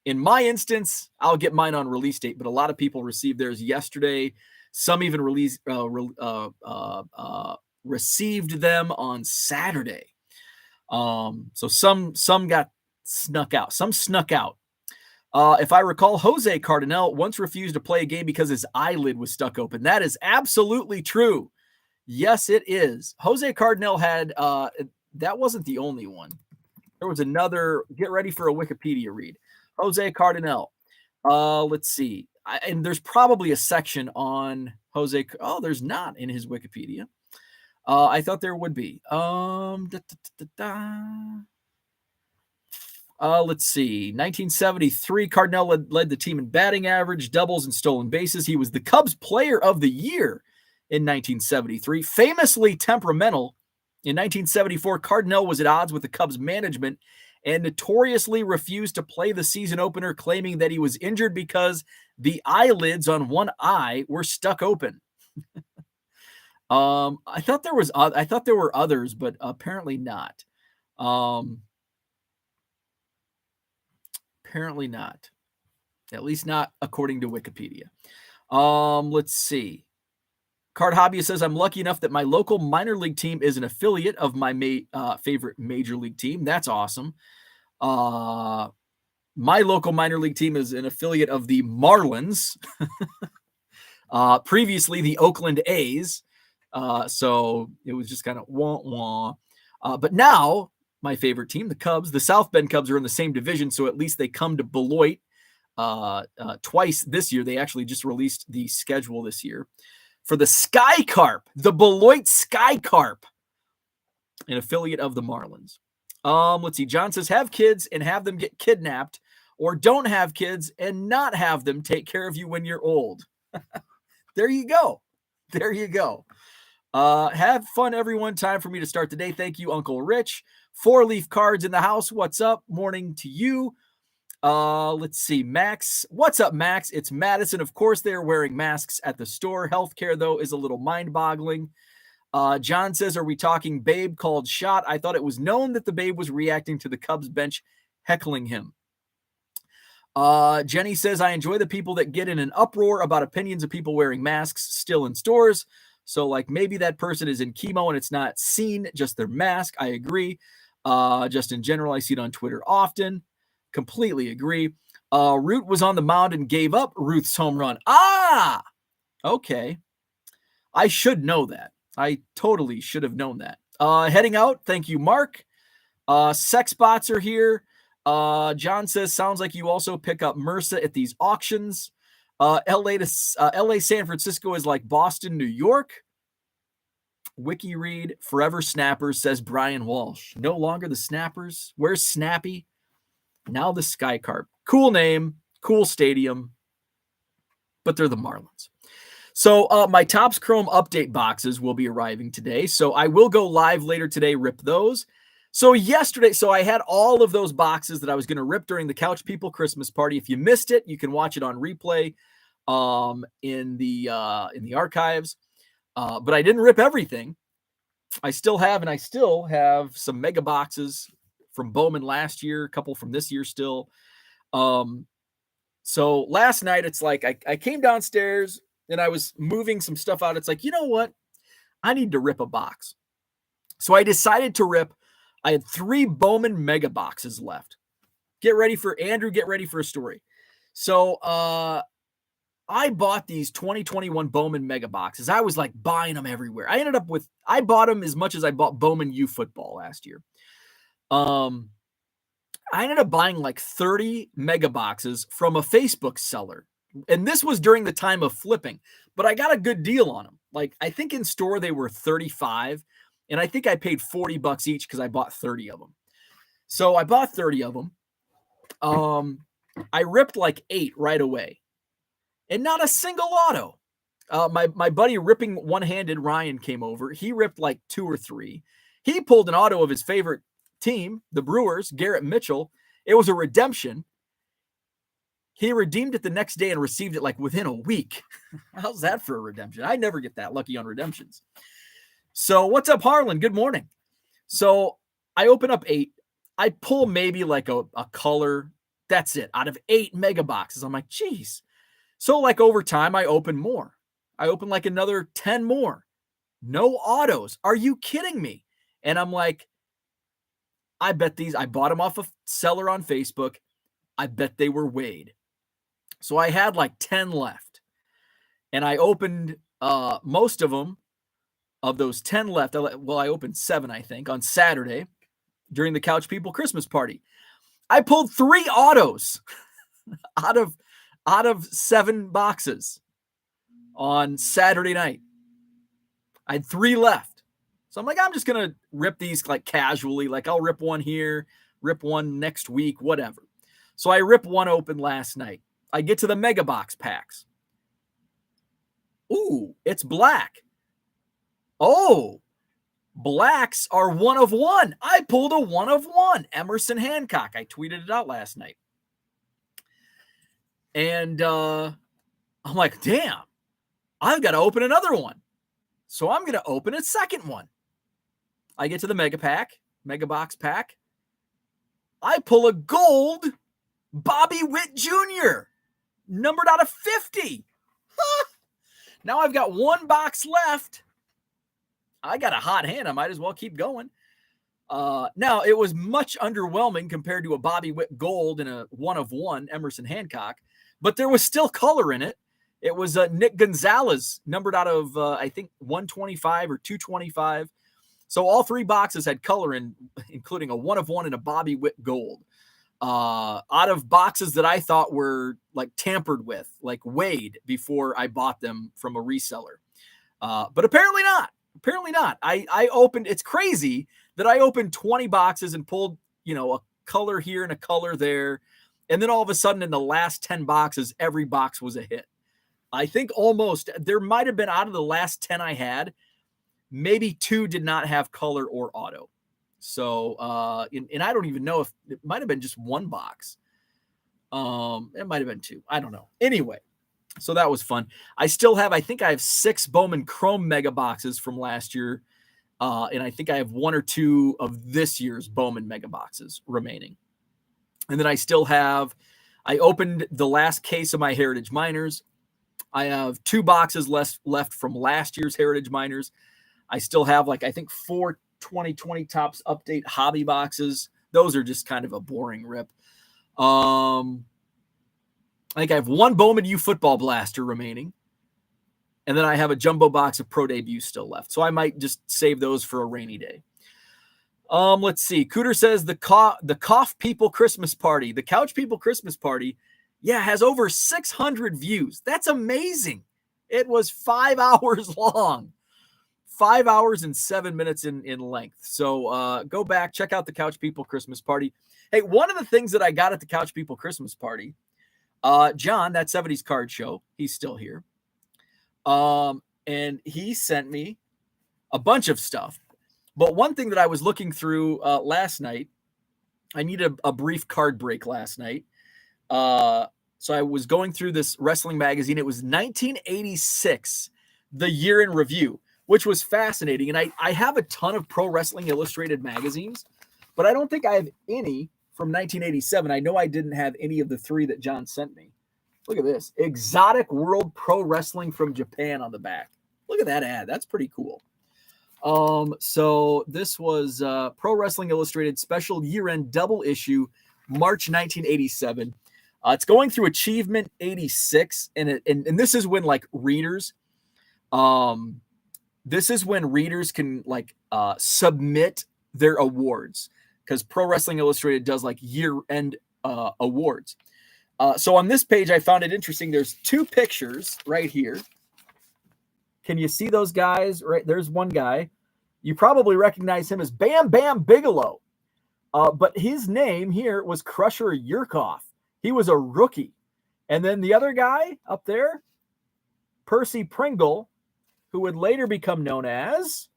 In my instance, I'll get mine on release date, but a lot of people received theirs yesterday. Some even received them on Saturday. So some got snuck out. Some snuck out. If I recall, Jose Cardinal once refused to play a game because his eyelid was stuck open. That is absolutely true. Yes, it is. Jose Cardinal had, that wasn't the only one. There was another, get ready for a Wikipedia read. Jose Cardinal. Let's see. And there's probably a section on Jose. Oh, there's not in his Wikipedia. I thought there would be. Let's see. 1973, Cardinal led the team in batting average, doubles, and stolen bases. He was the Cubs Player of the Year in 1973. Famously temperamental, in 1974, Cardinal was at odds with the Cubs management and notoriously refused to play the season opener, claiming that he was injured because the eyelids on one eye were stuck open. I thought there were others, but apparently not. Apparently not. At least not according to Wikipedia. Let's see. Card Hobbyist says, I'm lucky enough that my local minor league team is an affiliate of my favorite major league team. That's awesome. My local minor league team is an affiliate of the Marlins. Previously the Oakland A's. So it was just kind of wah-wah. But now my favorite team, the Cubs. The South Bend Cubs are in the same division, so at least they come to Beloit twice this year. They actually just released the schedule this year for the Sky Carp, the Beloit Sky Carp, an affiliate of the Marlins. Let's see. John says, have kids and have them get kidnapped, or don't have kids and not have them take care of you when you're old. There you go. There you go. Have fun, everyone. Time for me to start the day. Thank you, Uncle Rich. 4-leaf cards in the house. What's up? Morning to you. Let's see. Max. What's up, Max? It's Madison. Of course, they're wearing masks at the store. Healthcare, though, is a little mind-boggling. John says, are we talking Babe called shot? I thought it was known that the Babe was reacting to the Cubs bench heckling him. Jenny says, I enjoy the people that get in an uproar about opinions of people wearing masks still in stores. So like maybe that person is in chemo and it's not seen, just their mask. I agree. Just in general, I see it on Twitter often. Completely agree. Root was on the mound and gave up Ruth's home run. Ah, okay. I should know that. I totally should have known that. Heading out. Thank you, Mark. Sex bots are here. John says, sounds like you also pick up MRSA at these auctions. LA San Francisco is like Boston, New York. Wiki read, forever Snappers, says Brian Walsh. No longer the Snappers. Where's Snappy? Now the Sky Carp. Cool name, cool stadium, but they're the Marlins. So my Topps Chrome update boxes will be arriving today. So I will go live later today, rip those. So yesterday, I had all of those boxes that I was going to rip during the Couch People Christmas party. If you missed it, you can watch it on replay in the archives. But I didn't rip everything. I still have some mega boxes from Bowman last year, a couple from this year still. So last night, it's like I came downstairs and I was moving some stuff out. It's like, you know what? I need to rip a box. So I decided to rip. I had 3 Bowman mega boxes left. Get ready for a story. So I bought these 2021 Bowman mega boxes. I was like buying them everywhere. I bought them as much as I bought Bowman U football last year. I ended up buying like 30 mega boxes from a Facebook seller. And this was during the time of flipping, but I got a good deal on them. Like I think in store they were 35, and I think I paid $40 each because I bought 30 of them. So I bought 30 of them. I ripped like 8 right away, and not a single auto. My buddy ripping one-handed, Ryan, came over. He ripped like 2 or 3. He pulled an auto of his favorite team, the Brewers, Garrett Mitchell. It was a redemption. He redeemed it the next day and received it like within a week. How's that for a redemption? I never get that lucky on redemptions. So what's up, Harlan? Good morning. So I open up 8. I pull maybe like a color. That's it. Out of 8 mega boxes. I'm like, geez. So like over time, I open more. I open like another 10 more. No autos. Are you kidding me? And I'm like, I bet these, I bought them off a seller on Facebook. I bet they were weighed. So I had like 10 left. And I opened most of them. Of those 10 left, I opened 7, I think, on Saturday during the Couch People Christmas party. I pulled 3 autos out of 7 boxes on Saturday night. I had 3 left. So I'm like, I'm just going to rip these like casually. Like I'll rip one here, rip one next week, whatever. So I ripped one open last night. I get to the mega box packs. Ooh, it's black. Oh, blacks are 1 of 1. I pulled a 1 of 1. Emerson Hancock. I tweeted it out last night. And I'm like, damn, I've got to open another one. So I'm going to open a second one. I get to the mega box pack. I pull a gold Bobby Witt Jr. numbered out of 50. Now I've got 1 box left. I got a hot hand. I might as well keep going. Now, it was much underwhelming compared to a Bobby Witt Gold and a 1 of 1 Emerson Hancock, but there was still color in it. It was Nick Gonzalez, numbered out of, I think, 125 or 225. So all 3 boxes had color in, including a 1 of 1 and a Bobby Witt gold. Out of boxes that I thought were like tampered with, like weighed before I bought them from a reseller. But apparently not. Apparently not. I opened, it's crazy that I opened 20 boxes and pulled, a color here and a color there. And then all of a sudden in the last 10 boxes, every box was a hit. I think almost, there might have been out of the last 10 I had, maybe 2 did not have color or auto. So, and I don't even know if it might have been just 1 box. It might have been 2. I don't know. Anyway, so that was fun. I think I have 6 Bowman Chrome mega boxes from last year. And I think I have 1 or 2 of this year's Bowman mega boxes remaining. And then I opened the last case of my Heritage Miners. I have 2 boxes left from last year's Heritage Miners. I still have I think 4 2020 Topps Update hobby boxes. Those are just kind of a boring rip. I think I have 1 Bowman U football blaster remaining. And then I have a jumbo box of Pro Debut still left. So I might just save those for a rainy day. Let's see. Cooter says the Cough People Christmas Party, the Couch People Christmas Party, has over 600 views. That's amazing. It was 5 hours long. 5 hours and 7 minutes in length. So go back, check out the Couch People Christmas Party. Hey, one of the things that I got at the Couch People Christmas Party, John, that 70s card show, he's still here. And he sent me a bunch of stuff. But one thing that I was looking through last night, I needed a brief card break last night. So I was going through this wrestling magazine. It was 1986, the year in review, which was fascinating. And I have a ton of Pro Wrestling Illustrated magazines, but I don't think I have any from 1987. I know I didn't have any of the 3 that John sent me. Look at this. Exotic World Pro Wrestling from Japan on the back. Look at that ad. That's pretty cool. So this was Pro Wrestling Illustrated special year-end double issue, March 1987. It's going through Achievement 86, and this is when readers, this is when readers can submit their awards, because Pro Wrestling Illustrated does year-end awards. So on this page, I found it interesting. There's 2 pictures right here. Can you see those guys? Right there's one guy. You probably recognize him as Bam Bam Bigelow. But his name here was Crusher Yurkoff. He was a rookie. And then the other guy up there, Percy Pringle, who would later become known as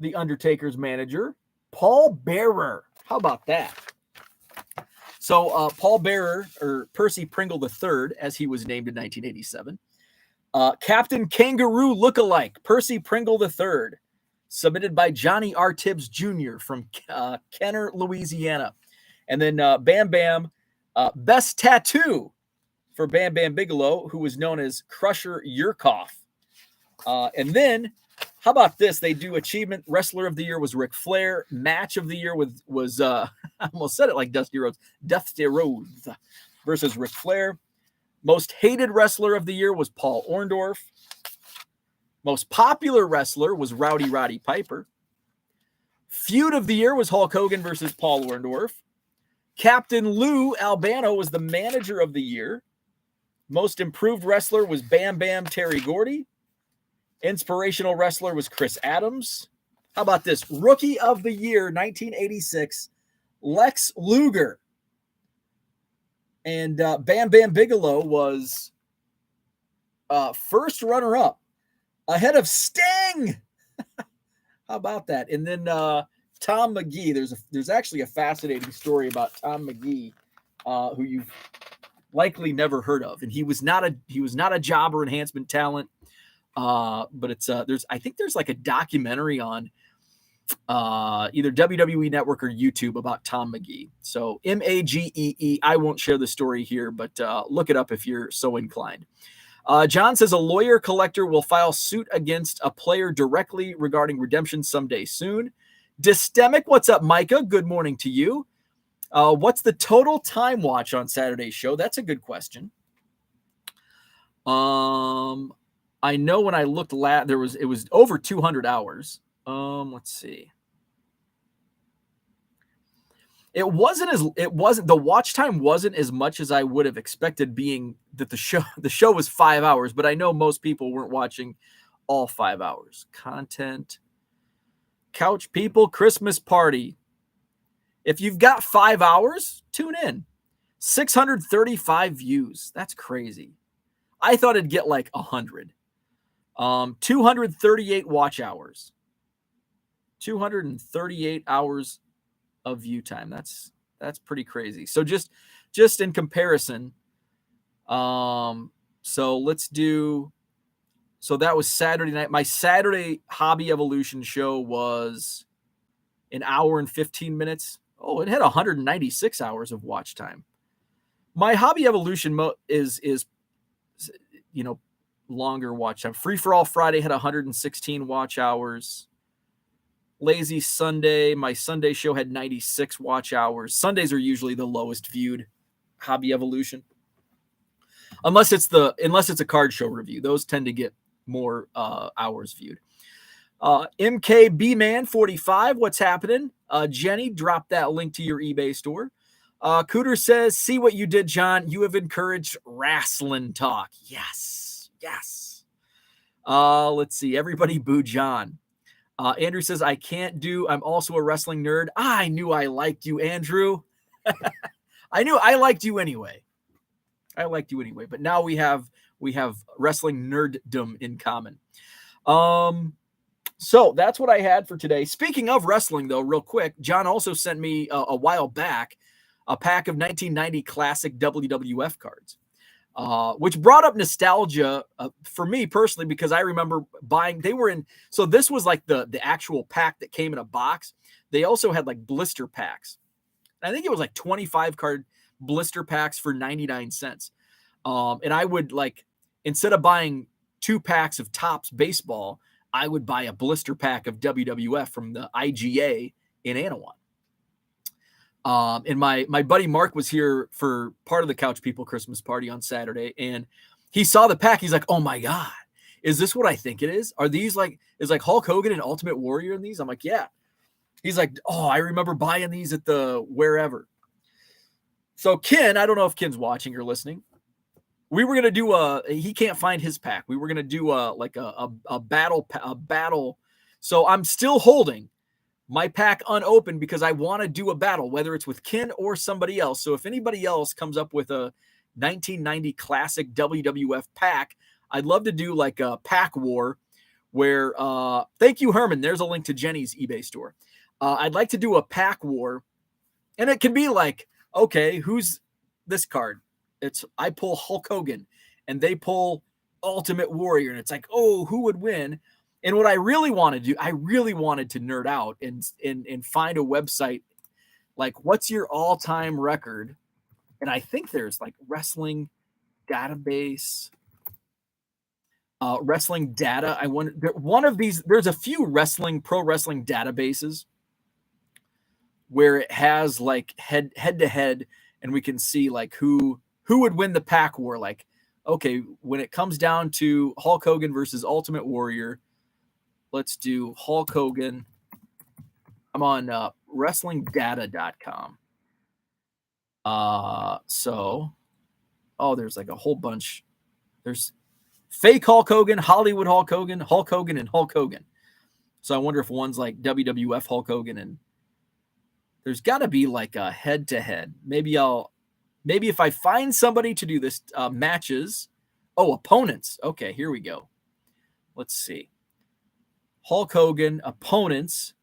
the Undertaker's manager, Paul Bearer. How about that? So Paul Bearer, or Percy Pringle III, as he was named in 1987. Captain Kangaroo Lookalike, Percy Pringle III, submitted by Johnny R. Tibbs Jr. from Kenner, Louisiana. And then Bam Bam, Best Tattoo for Bam Bam Bigelow, who was known as Crusher Yurkoff. And then, how about this? They do Achievement Wrestler of the Year was Ric Flair. Match of the Year was I almost said it like Dusty Rhodes versus Ric Flair. Most Hated Wrestler of the Year was Paul Orndorff. Most Popular Wrestler was Rowdy Roddy Piper. Feud of the Year was Hulk Hogan versus Paul Orndorff. Captain Lou Albano was the Manager of the Year. Most Improved Wrestler was Bam Bam Terry Gordy. Inspirational Wrestler was Chris Adams. How about this? Rookie of the Year, 1986, Lex Luger. And Bam Bam Bigelow was first runner-up, ahead of Sting. How about that? And then Tom McGee. There's actually a fascinating story about Tom McGee, who you've likely never heard of. And he was not a jobber enhancement talent. But it's I think there's a documentary on either WWE Network or YouTube about Tom McGee. So Magee. I won't share the story here, but look it up if you're so inclined. John says a lawyer collector will file suit against a player directly regarding redemption someday soon. Dystemic, what's up, Micah? Good morning to you. What's the total time watch on Saturday's show? That's a good question. I know when I looked it was over 200 hours. Let's see. The watch time wasn't as much as I would have expected, being that the show was 5 hours, but I know most people weren't watching all 5 hours. Content, couch people, Christmas party. If you've got 5 hours, tune in. 635 views. That's crazy. I thought it'd get like 100. 238 watch hours. 238 hours of view time. That's pretty crazy. So just in comparison, so let's do. So that was Saturday night. My Saturday Hobby Evolution show was an hour and 15 minutes. Oh, it had 196 hours of watch time. My Hobby Evolution is longer watch time. Free for All Friday had 116 watch hours. Lazy Sunday, my Sunday show had 96 watch hours. Sundays are usually the lowest viewed Hobby Evolution, unless it's a card show review. Those tend to get more hours viewed. MKB Man 45, what's happening? Jenny, drop that link to your eBay store. Cooter says, see what you did, John. You have encouraged wrestling talk. Yes. Let's see. Everybody boo John. Andrew says, I can't do. I'm also a wrestling nerd. I knew I liked you, Andrew. I knew I liked you anyway. But now we have wrestling nerddom in common. So that's what I had for today. Speaking of wrestling, though, real quick, John also sent me a while back a pack of 1990 classic WWF cards, which brought up nostalgia for me personally, because I remember buying. They were in. So this was like the actual pack that came in a box. They also had like blister packs. I think it was like 25 card blister packs for 99 cents. And I would, like, instead of buying 2 packs of Topps baseball, I would buy a blister pack of WWF from the IGA in Anawan. And my buddy Mark was here for part of the Couch People Christmas party on Saturday, and he saw the pack. He's like, oh my God, is this what I think it is? Are these is Hulk Hogan and Ultimate Warrior in these? I'm like, yeah. He's like, oh, I remember buying these at the wherever. So Ken, I don't know if Ken's watching or listening. We were going to do he can't find his pack. We were going to do a battle. So I'm still holding my pack unopened because I want to do a battle, whether it's with Ken or somebody else. So if anybody else comes up with a 1990 classic WWF pack, I'd love to do like a pack war where, thank you, Herman. There's a link to Jenny's eBay store. I'd like to do a pack war, and it can be like, okay, who's this card? I pull Hulk Hogan and they pull Ultimate Warrior, and it's like, oh, who would win? And what I really wanted to do, I really wanted to nerd out and find a website like, what's your all-time record? And I think there's like wrestling database, wrestling data. I wonder, one of these, there's a few pro wrestling databases where it has like head to head, and we can see like who would win the pack war. Like, okay, when it comes down to Hulk Hogan versus Ultimate Warrior, let's do Hulk Hogan. I'm on wrestlingdata.com. There's like a whole bunch. There's fake Hulk Hogan, Hollywood Hulk Hogan, and Hulk Hogan. So I wonder if one's like WWF Hulk Hogan, and there's got to be like a head to head. Maybe if I find somebody to do this, matches. Oh, opponents. Okay, here we go. Let's see. Hulk Hogan, opponents,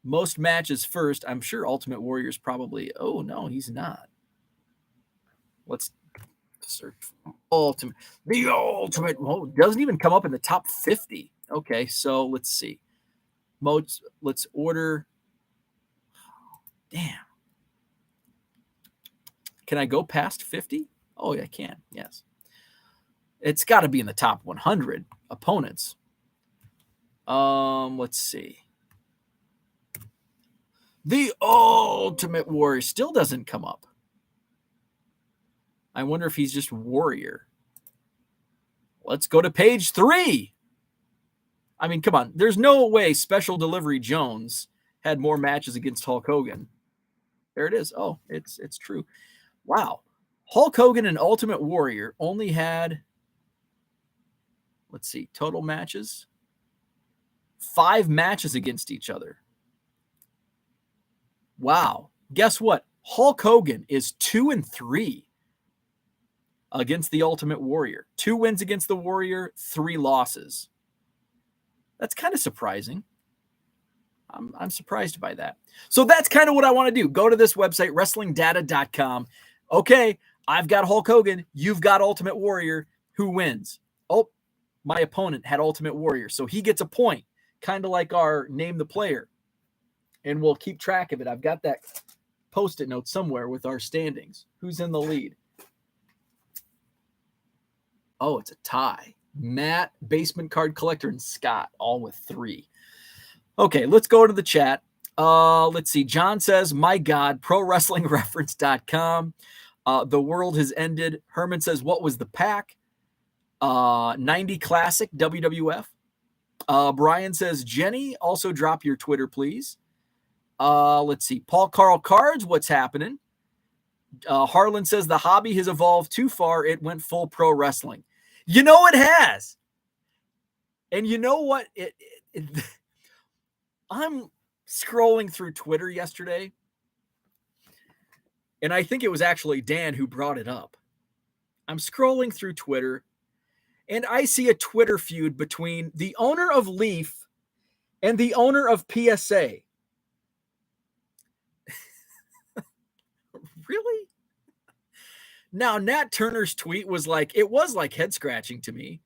most matches first. I'm sure Ultimate Warrior's probably, oh no, he's not. Let's search Ultimate. The Ultimate, oh, doesn't even come up in the top 50. Okay, so let's see. Let's order. Damn. Can I go past 50? Oh, yeah, I can. Yes. It's got to be in the top 100 opponents. Let's see. The Ultimate Warrior still doesn't come up. I wonder if he's just Warrior. Let's go to page 3. I mean, come on. There's no way Special Delivery Jones had more matches against Hulk Hogan. There it is. Oh, it's true. Wow. Hulk Hogan and Ultimate Warrior only had, let's see, total matches. 5 matches against each other. Wow. Guess what? Hulk Hogan is 2-3 against the Ultimate Warrior. 2 wins against the Warrior, 3 losses. That's kind of surprising. I'm surprised by that. So that's kind of what I want to do. Go to this website, wrestlingdata.com. Okay, I've got Hulk Hogan. You've got Ultimate Warrior. Who wins? Oh, my opponent had Ultimate Warrior. So he gets a point, kind of like our name the player. And we'll keep track of it. I've got that Post-it note somewhere with our standings. Who's in the lead? Oh, it's a tie. Matt, Basement Card Collector, and Scott, all with 3. Okay, let's go to the chat. Let's see. John says, my God, ProWrestlingReference.com. The world has ended. Herman says, what was the pack? 90 Classic, WWF. Brian says, Jenny, also drop your Twitter, please. Let's see. Paul Carl Cards, what's happening? Harlan says, the hobby has evolved too far. It went full pro wrestling. You know it has. And you know what? I'm scrolling through Twitter yesterday, and I think it was actually Dan who brought it up. I'm scrolling through Twitter, and I see a Twitter feud between the owner of Leaf and the owner of PSA. Really? Now, Nat Turner's tweet was like head scratching to me.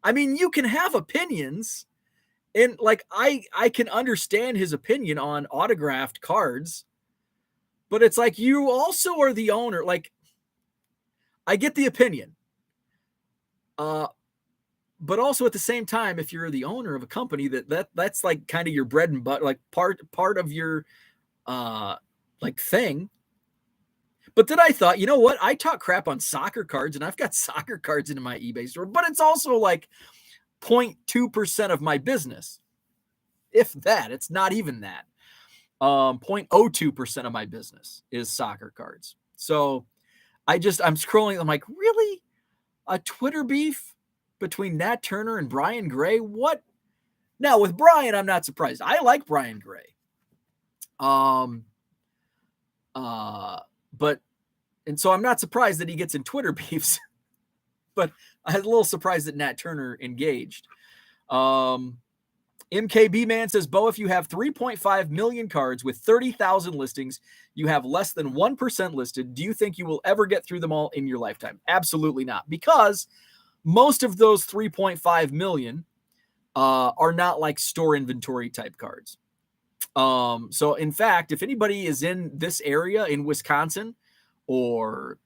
I mean, you can have opinions, and like I can understand his opinion on autographed cards, but it's like you also are the owner. Like, I get the opinion. But also at the same time, if you're the owner of a company that's like kind of your bread and butter, like part of your like thing. But then I thought, you know what? I talk crap on soccer cards, and I've got soccer cards in my eBay store, but it's also like 0.2% of my business. If that, it's not even that. 0.02% of my business is soccer cards. So I'm scrolling. I'm like, really? A Twitter beef between Nat Turner and Brian Gray? What? Now with Brian, I'm not surprised. I like Brian Gray. And so I'm not surprised that he gets in Twitter beefs, but I was a little surprised that Nat Turner engaged. MKB Man says, Bo, if you have 3.5 million cards with 30,000 listings, you have less than 1% listed. Do you think you will ever get through them all in your lifetime? Absolutely not, because most of those 3.5 million are not like store inventory type cards. So in fact, if anybody is in this area in Wisconsin, or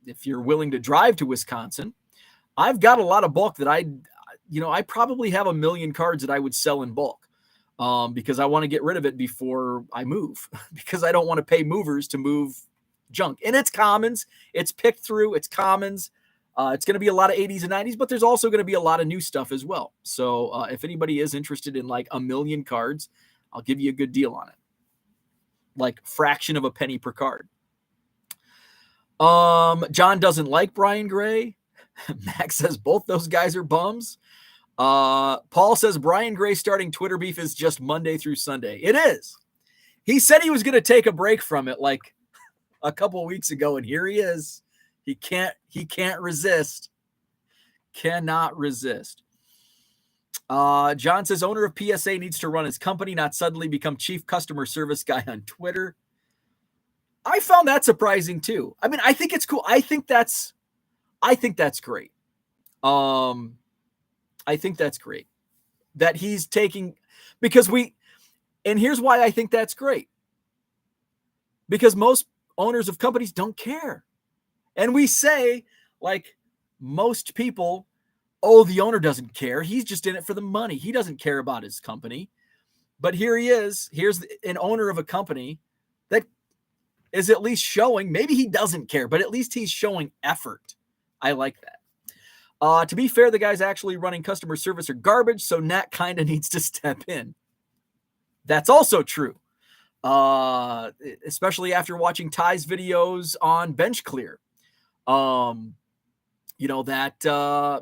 if you're willing to drive to Wisconsin, I've got a lot of bulk that I probably have 1 million cards that I would sell in bulk, because I want to get rid of it before I move, because I don't want to pay movers to move junk. And it's commons, it's picked through, it's commons. It's going to be a lot of 80s and 90s, but there's also going to be a lot of new stuff as well. So if anybody is interested in like 1 million cards, I'll give you a good deal on it. Like fraction of a penny per card. John doesn't like Brian Gray. Max says both those guys are bums. Paul says Brian Gray starting Twitter beef is just Monday through Sunday. It is. He said he was going to take a break from it like a couple weeks ago, and here he is. He can't resist. Cannot resist. John says owner of PSA needs to run his company, not suddenly become chief customer service guy on Twitter. I found that surprising too. I mean, I think it's cool. I think that's great. I think that's great that he's taking, and here's why I think that's great. Because most owners of companies don't care. And we say, like, most people, oh, the owner doesn't care. He's just in it for the money. He doesn't care about his company. But here he is. Here's an owner of a company that is at least showing, maybe he doesn't care, but at least he's showing effort. I like that. To be fair, the guys actually running customer service are garbage, so Nat kind of needs to step in. That's also true. Especially after watching Ty's videos on bench clear. That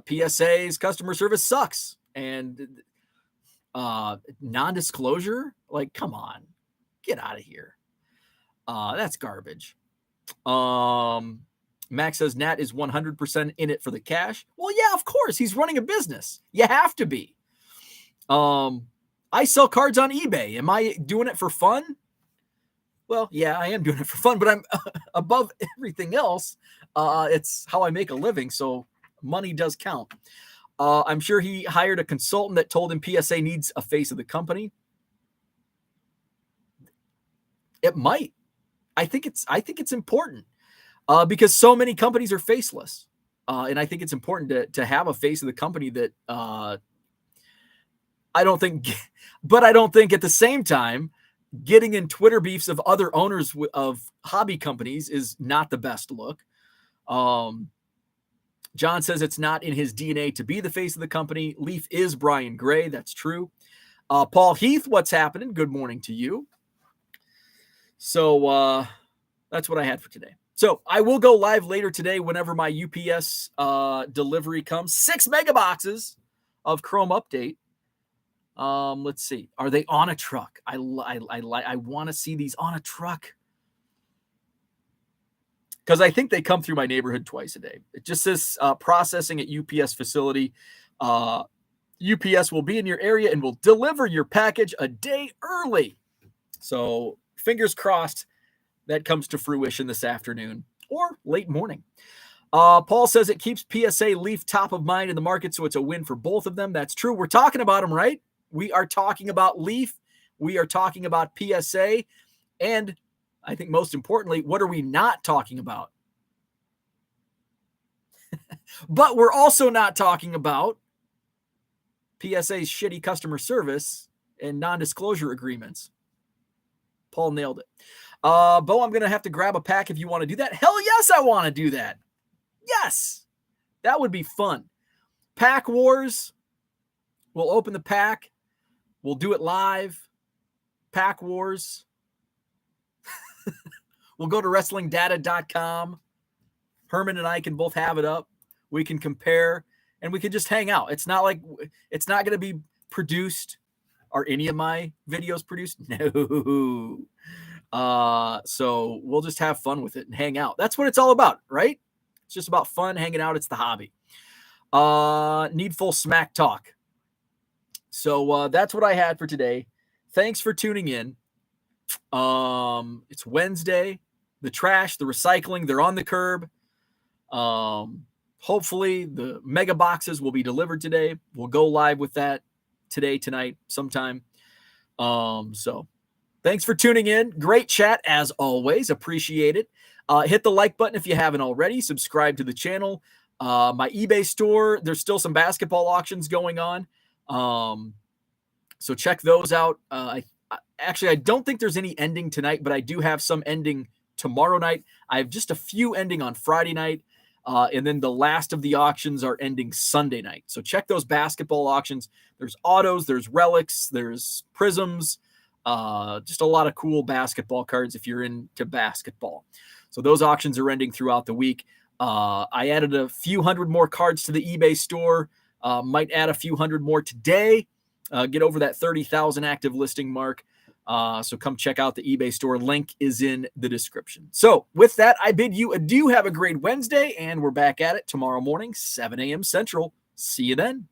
PSA's customer service sucks. And non-disclosure, like, come on, get out of here. That's garbage. Max says Nat is 100% in it for the cash. Well, yeah, of course. He's running a business. You have to be. I sell cards on eBay. Am I doing it for fun? Well, yeah, I am doing it for fun, but I'm above everything else. It's how I make a living, so money does count. I'm sure he hired a consultant that told him PSA needs a face of the company. It might. I think it's important because so many companies are faceless, and I think it's important to have a face of the company that I don't think at the same time getting in Twitter beefs of other owners of hobby companies is not the best look. John says it's not in his DNA to be the face of the company. Leaf is Brian Gray. That's true. Paul Heath, what's happening? Good morning to you. So that's what I had for today. So I will go live later today whenever my UPS delivery comes. 6 mega boxes of Chrome Update. Let's see. Are they on a truck? I want to see these on a truck. Because I think they come through my neighborhood twice a day. It just says processing at UPS facility. UPS will be in your area and will deliver your package a day early. So fingers crossed that comes to fruition this afternoon or late morning. Paul says it keeps PSA Leaf top of mind in the market, so it's a win for both of them. That's true. We're talking about them, right? We are talking about Leaf. We are talking about PSA. And I think most importantly, what are we not talking about? But we're also not talking about PSA's shitty customer service and non-disclosure agreements. Paul nailed it. Bo, I'm going to have to grab a pack if you want to do that. Hell yes, I want to do that. Yes, that would be fun. Pack Wars. We'll open the pack. We'll do it live. Pack Wars. We'll go to WrestlingData.com. Herman and I can both have it up. We can compare, and we can just hang out. It's not going to be produced. Are any of my videos produced? No. So we'll just have fun with it and hang out. That's what it's all about, right? It's just about fun, hanging out. It's the hobby. Needful Smack Talk. So that's what I had for today. Thanks for tuning in. It's Wednesday. The trash, the recycling, they're on the curb. Hopefully the mega boxes will be delivered today. We'll go live with that today, tonight, sometime. So thanks for tuning in. Great chat as always. Appreciate it. Hit the like button if you haven't already. Subscribe to the channel. My eBay store, there's still some basketball auctions going on. So check those out. I don't think there's any ending tonight, but I do have some ending tomorrow night. I have just a few ending on Friday night. And then the last of the auctions are ending Sunday night. So check those basketball auctions. There's autos, there's relics, there's prisms, just a lot of cool basketball cards if you're into basketball. So those auctions are ending throughout the week. I added a few hundred more cards to the eBay store. Might add a few hundred more today. Get over that 30,000 active listing mark. So come check out the eBay store. Link is in the description. So with that, I bid you adieu. Have a great Wednesday, and we're back at it tomorrow morning, 7 a.m. Central. See you then.